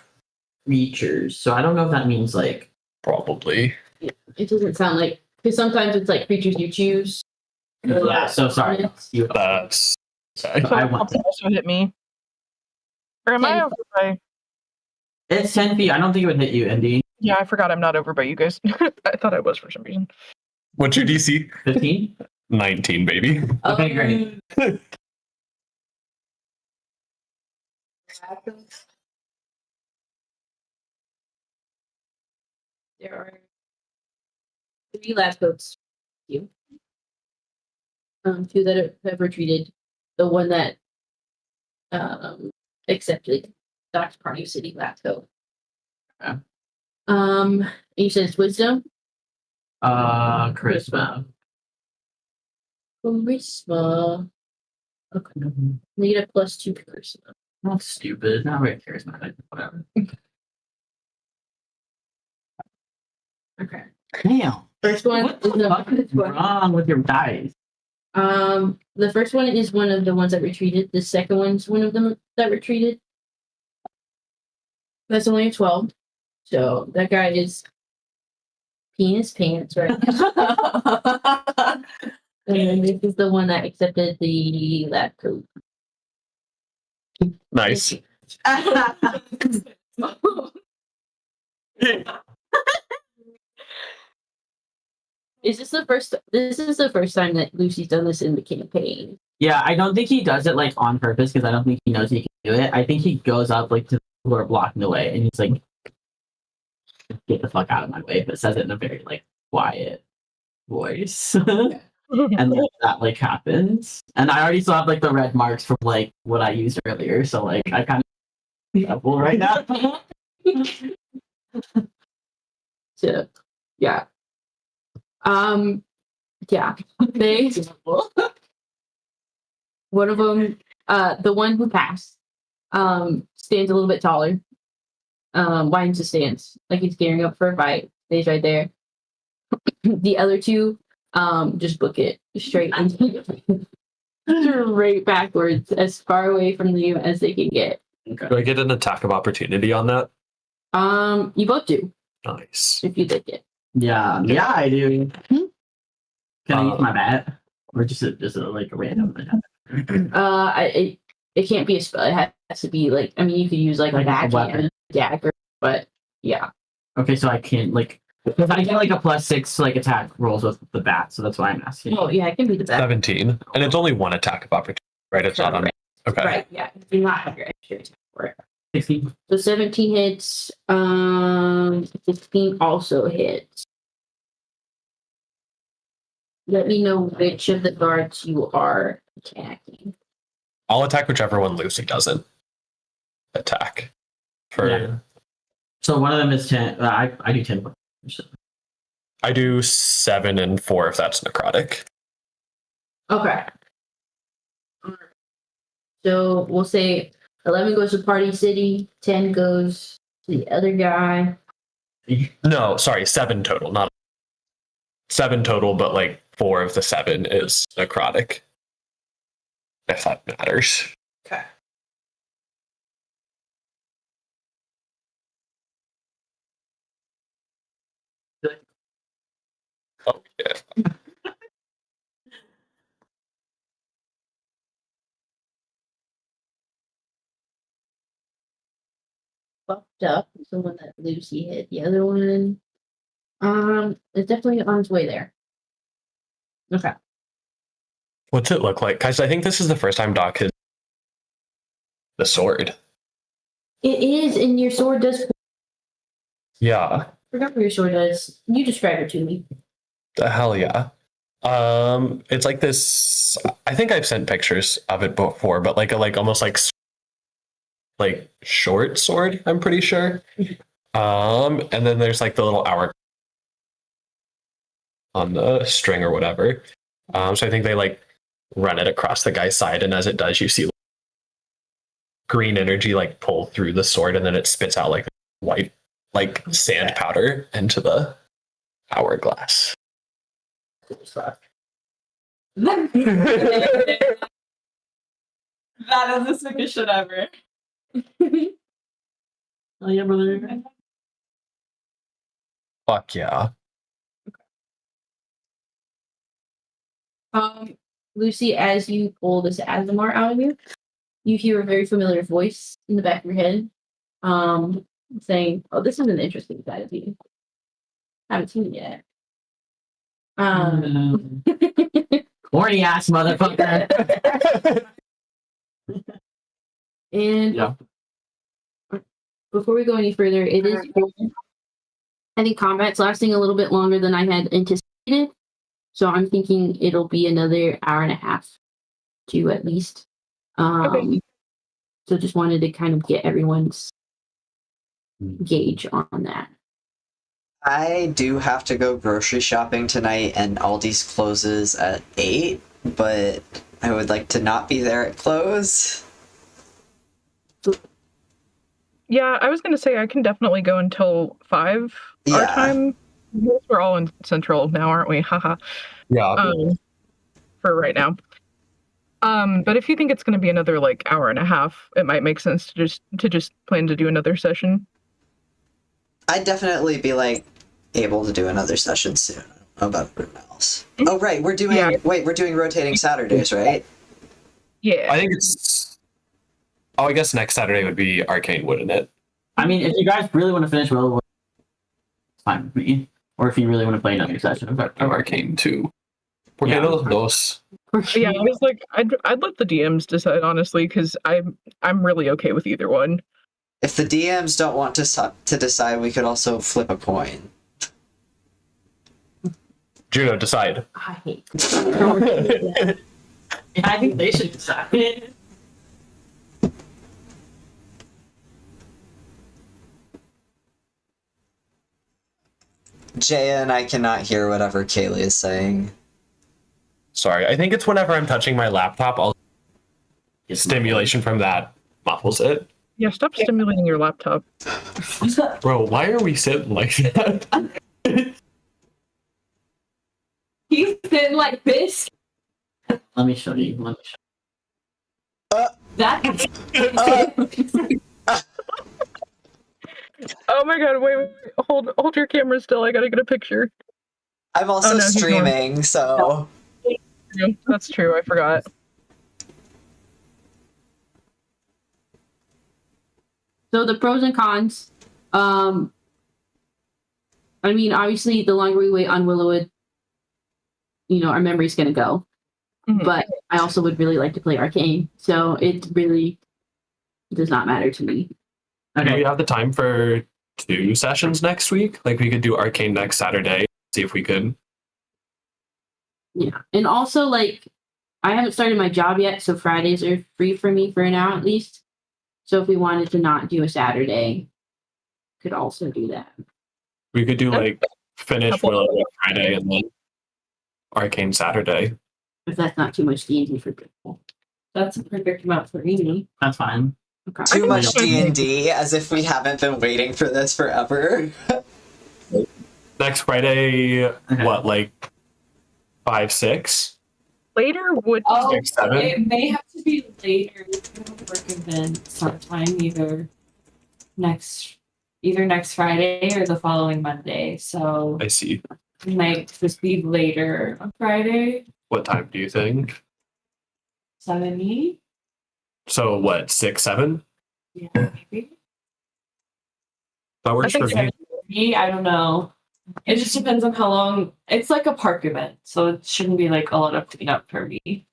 creatures, so I don't know if that means like. Probably. It doesn't sound like, because sometimes it's like creatures you choose. Yeah, so sorry. You, That's. I want Something also hit me. Or am I over by? it's 10 feet. I don't think it would hit you, Indy. Yeah, I forgot I'm not over by you guys. I thought I was for some reason. What's your DC? 15? 19, baby. Okay, great. There are 3 lab coats. You. 2 that have retreated. The one that accepted Doc's Party City lab coat. Okay. And you said it's wisdom? Charisma. Charisma. Okay. Need a +2 to charisma. Not stupid. Not very charismatic. Whatever. Okay. Damn. First one What the fuck is wrong with your dice? The first one is one of the ones that retreated. The second one's one of them that retreated. That's only a 12. So that guy is peeing his pants right now. And then this is the one that accepted the lab coat. Nice. This is the first time that Lucy's done this in the campaign. Yeah, I don't think he does it like on purpose because I don't think he knows he can do it. I think he goes up like to the people who are blocking the way and he's like, "Get the fuck out of my way," but says it in a very like quiet voice. And like, that like happens. And I already saw like the red marks from like what I used earlier, so like I kind of double right now. So, yeah. Yeah. They one of them, the one who passed, stands a little bit taller. Widens his stance, like he's gearing up for a fight. Stays right there. The other two, just book it straight straight backwards, as far away from you as they can get. Do I get an attack of opportunity on that? You both do Nice. if you'd like it. Yeah, I do. Can I use my bat? Or just a like a random It can't be a spell. It has to be like, I mean, you could use like a weapon. dagger, but yeah. Okay, so I can't like because I get like a +6 like attack rolls with the bat, so that's why I'm asking. Oh yeah, it can be the best. 17. And it's only one attack of opportunity, right? It's not on. Right. Okay. Right, yeah. Do not have your extra attack for it. 16. So 17 hits, 15 also hits. Let me know which of the guards you are attacking. I'll attack whichever one Lucy doesn't attack. Yeah. So one of them is 10. I do 10. I do 7 and 4 if that's necrotic. Okay. So we'll say 11 goes to Party City, 10 goes to the other guy. No, sorry, 7 total, not 7 total, but like 4 of the 7 is necrotic. If that matters. Okay. Oh yeah. Fucked up. It's the one that Lucy hit. The other one, it's definitely on its way there. Okay. What's it look like? Guys, I think this is the first time Doc has the sword. It is, and your sword does. Yeah. I forgot what your sword does. You describe it to me. The hell yeah. It's like this. I think I've sent pictures of it before, but like a almost like short sword. I'm pretty sure. And then there's like the little hour on the string or whatever. So I think they like run it across the guy's side, and as it does, you see green energy like pull through the sword, and then it spits out like white like sand powder into the hourglass. That is the sickest shit ever. Oh yeah, brother. Fuck yeah. Lucy, as you pull this Azamar out of you, you hear a very familiar voice in the back of your head, saying, "Oh, this is an interesting side of you. Haven't seen it yet." Horny ass motherfucker. And Yeah. before we go any further, it is. I think combat's lasting a little bit longer than I had anticipated, so I'm thinking it'll be another hour and a half, to at least. Okay. So just wanted to kind of get everyone's gauge on that. I do have to go grocery shopping tonight, and Aldi's closes at 8, but I would like to not be there at close. Yeah, I was gonna say I can definitely go until 5 our Yeah. time. We're all in Central now, aren't we? Haha. Yeah. For right now. But if you think it's gonna be another like hour and a half, it might make sense to just plan to do another session. I'd definitely be like able to do another session soon. I don't know about everyone else. Oh right, we're doing we're doing rotating Saturdays, right? Yeah. I think it's. Oh, I guess next Saturday would be Arcane, wouldn't it? I mean, if you guys really want to finish Willow Wood, it's fine with me. Or if you really want to play another session of Of Arcane 2. Porque Yeah. los dos. Yeah, I was like, I'd let the DMs decide honestly, because I'm really okay with either one. If the DMs don't want to decide, we could also flip a coin. Juno, decide. I hate. I think they should decide. Jaya and I cannot hear whatever Kaylee is saying. Sorry, I think it's whenever I'm touching my laptop, I'll stimulation from that muffles it. Yeah, stop stimulating your laptop. Bro, why are we sitting like that? He's sitting like this. Let me show you. That Oh my god, wait, hold your camera still. I gotta get a picture. I'm also Oh, no, he's streaming, so Yeah, that's true, I forgot. So the pros and cons. I mean, obviously, the longer we wait on Willow Wood, our memory's gonna go. Mhm. But I also would really like to play Arcane, so it really does not matter to me. Do Okay. we have the time for 2 sessions next week? Like we could do Arcane next Saturday. See if we could. Yeah, and also I haven't started my job yet, so Fridays are free for me for now at least. So if we wanted to not do a Saturday, could also do that. We could do like finish Couple- Willow Friday and then Arcane Saturday. If that's not too much D&D for people. that's a perfect amount for me. That's fine. Okay. too much think- D&D, as if we haven't been waiting for this forever. Next Friday, Okay. what, like 5, 6? Later would Oh, 6, 7? it may have to be later. We have a work event sometime either next Friday or the following Monday. So I see. it might just be later on Friday. What time do you think? 70? So what, 6, 7? Yeah, maybe. That works I for think me. I don't know. It just depends on how long. It's like a park event, so it shouldn't be like a lot of cleanup for me.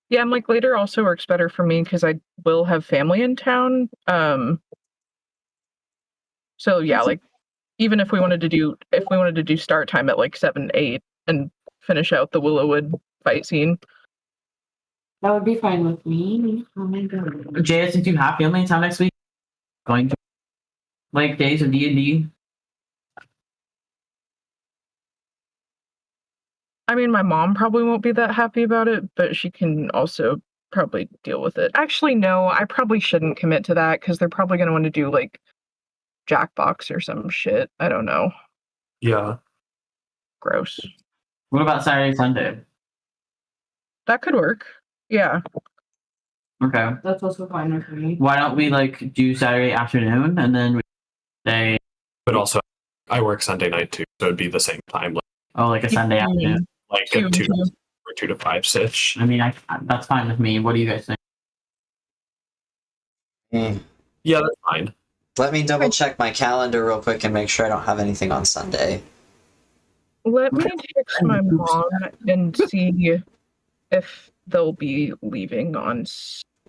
Yeah, I'm like later also works better for me because I will have family in town. So yeah, like even if we wanted to do start time at like 7, 8 and finish out the Willow Wood fight scene. That would be fine with me. Oh my god. Jay, since you have family in town next week, going to like days of D&D. I mean, my mom probably won't be that happy about it, but she can also probably deal with it. Actually, no, I probably shouldn't commit to that because they're probably going to want to do like Jackbox or some shit. I don't know. Yeah. Gross. What about Saturday, Sunday? That could work. Yeah. Okay. That's also fine with me. Why don't we like do Saturday afternoon and then we say, But also, I work Sunday night too, so it'd be the same time, like a Sunday afternoon? like Two, a 2 two. or 2 to 5 sitch. I mean, that's fine with me. What do you guys think? Yeah, that's fine. Let me double check my calendar real quick and make sure I don't have anything on Sunday. Let me text my mom and see if they'll be leaving on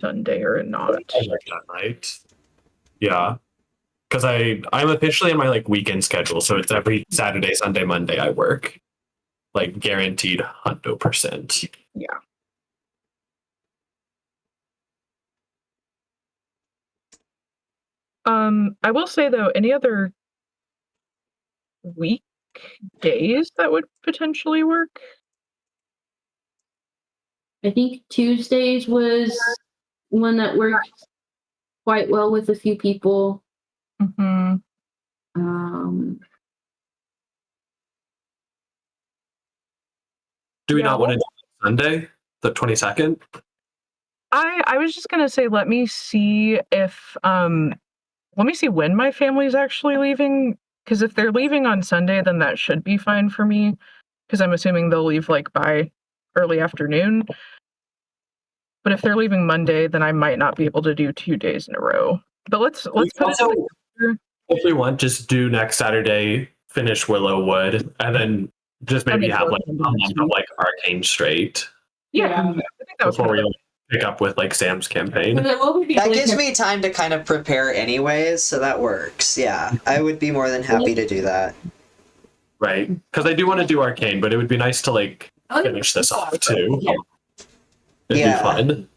Sunday or not. I work that night. Yeah. Because I'm officially in my like weekend schedule, so it's every Saturday, Sunday, Monday I work. Like guaranteed 100%. Yeah. I will say though, any other weekdays that would potentially work? I think Tuesdays was one that worked quite well with a few people. Mm-hmm. Do we Yeah, not want to do Sunday, the 22nd? I was just gonna say let me see when my family's actually leaving. Because if they're leaving on Sunday, then that should be fine for me. Because I'm assuming they'll leave like by early afternoon. But if they're leaving Monday, then I might not be able to do 2 days in a row. But let's put it Also, in the if we want, just do next Saturday, finish Willow Wood, and then just maybe Okay, have so like we can a do next month of week. like Arcane straight. Yeah, Yeah. I think that was before kind we of like, pick up with like Sam's campaign. But then what would be That really gives me time to kind of prepare anyways, so that works. Yeah, I would be more than happy to do that. Right. Because I do want to do Arcane, but it would be nice to like finish this off too. Yeah. It'd Yeah. be fun.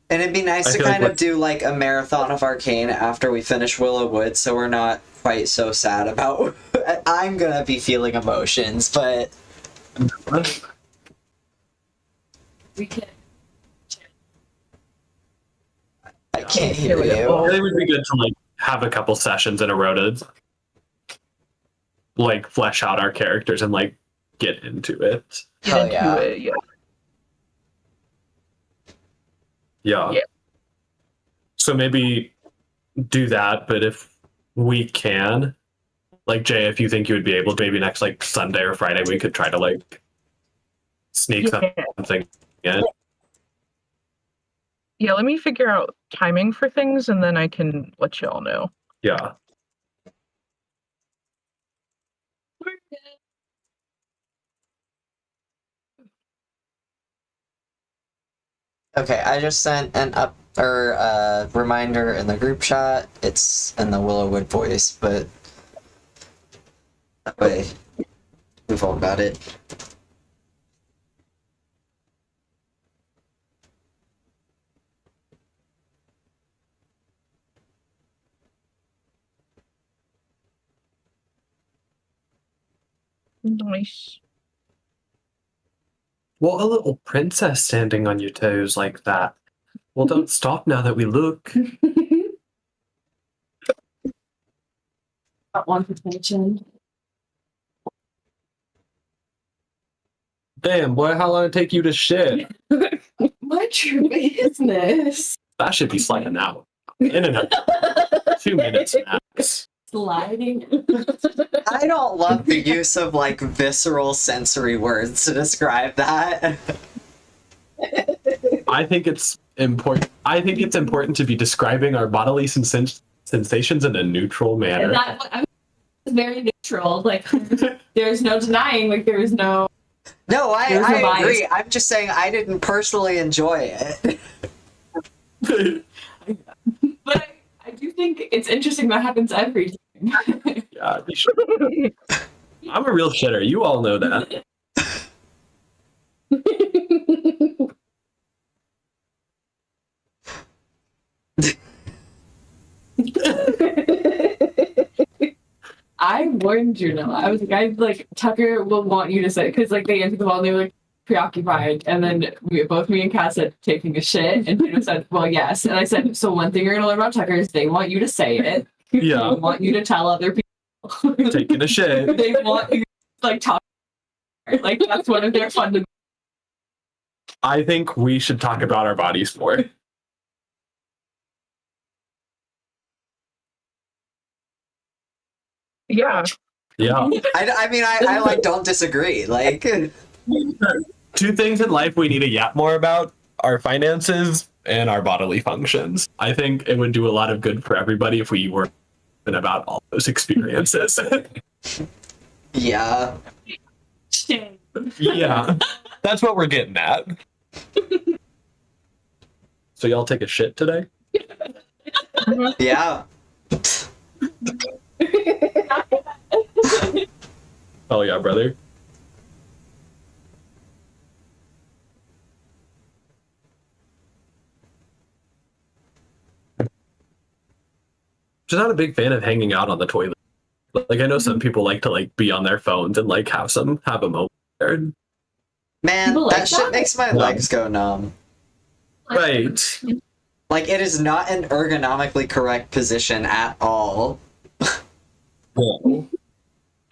And it'd be nice I to feel like kind of do like a marathon of Arcane after we finish Willow Wood, so we're not quite so sad about. I'm gonna be feeling emotions, but we can I can't hear Yeah, you. It would be good to like have a couple sessions in a row to like flesh out our characters and like get into it. get Hell into yeah. it. Yeah. Yeah. Yeah. So maybe do that, but if we can, like Jay, if you think you would be able to, maybe next like Sunday or Friday, we could try to like sneak Yeah. something in. Yeah, let me figure out timing for things and then I can let you all know. Yeah. Okay, I just sent an reminder in the group chat. It's in the Willow Wood voice, but that way we've all got it. Nice. Well, a little princess standing on your toes like that. Well, don't stop now that we look. not want attention. Damn, boy, how long did it take you to shit? What's your business? That should be sliding out. In and out. 2 minutes max. Sliding. I don't love the use of like visceral sensory words to describe that. I think it's important. I think it's important to be describing our bodily sensations in a neutral manner. I was very neutral. Like, there's no denying. Like, there was no. No, There's no I bias. agree. I'm just saying I didn't personally enjoy it. But I do think it's interesting that happens every time. Yeah, you should. I'm a real shitter. You all know that. I warned you, Noah. I was like, Tucker will want you to say, because like they answered the ball and they were like preoccupied, and then both me and Cass said taking a shit, and Juno said, well, yes, and I said, so one thing you're gonna learn about Tucker is they want you to say it. Yeah. They want you to tell other people. Taking a shit. They want you to, like, talk. Like, that's one of their fun. I think we should talk about our bodies more. Yeah. Yeah. I mean, I like don't disagree. Like, 2 things in life we need to yap more about: our finances and our bodily functions. I think it would do a lot of good for everybody if we were about all those experiences. yeah. Yeah. That's what we're getting at. So y'all take a shit today? Yeah. Oh yeah, brother. Just not a big fan of hanging out on the toilet. Like, I know some people like to like be on their phones and like have a moment there. Man, People like that shit that? makes my legs go numb. Right. Like, it is not an ergonomically correct position at all.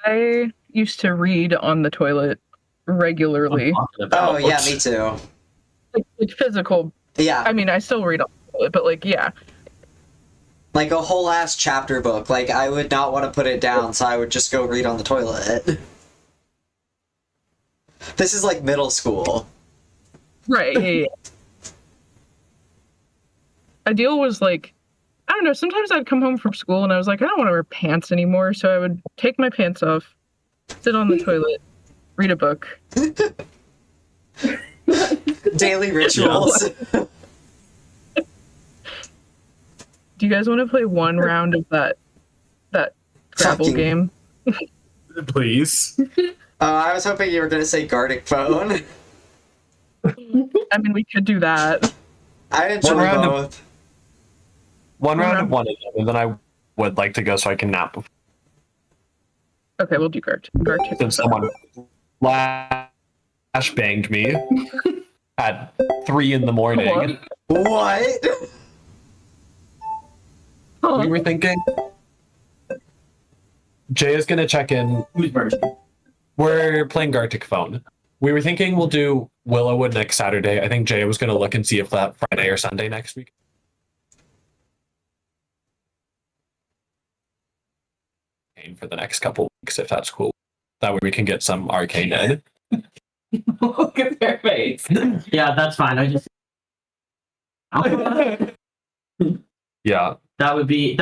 I used to read on the toilet regularly. Oh, yeah, me too. Like physical. Yeah, I mean, I still read on the toilet, but like, yeah. like a whole ass chapter book. Like, I would not want to put it down, so I would just go read on the toilet. This is like middle school. Right. Yeah, yeah. Ideal was like, I don't know, sometimes I'd come home from school and I was like, I don't want to wear pants anymore. So I would take my pants off, sit on the toilet, read a book. I Daily rituals. Do you guys want to play one round of that Scrabble Fucking- game? Please. I was hoping you were gonna say Gartic Phone. I mean, we could do that. I enjoy round of- both. One round round. of one of them, and then I would like to go so I can nap before Okay, we'll do Gart. since someone flash banged me at 3 in the morning. What? We were thinking Jay is gonna check in. Who's virgin? We're playing Gartic Phone. We were thinking we'll do Willow Wood next Saturday. I think Jay was gonna look and see if that Friday or Sunday next week. For the next couple weeks, if that's cool. That way we can get some arcane in. Look at their face. Yeah, that's fine. I just Yeah. that would be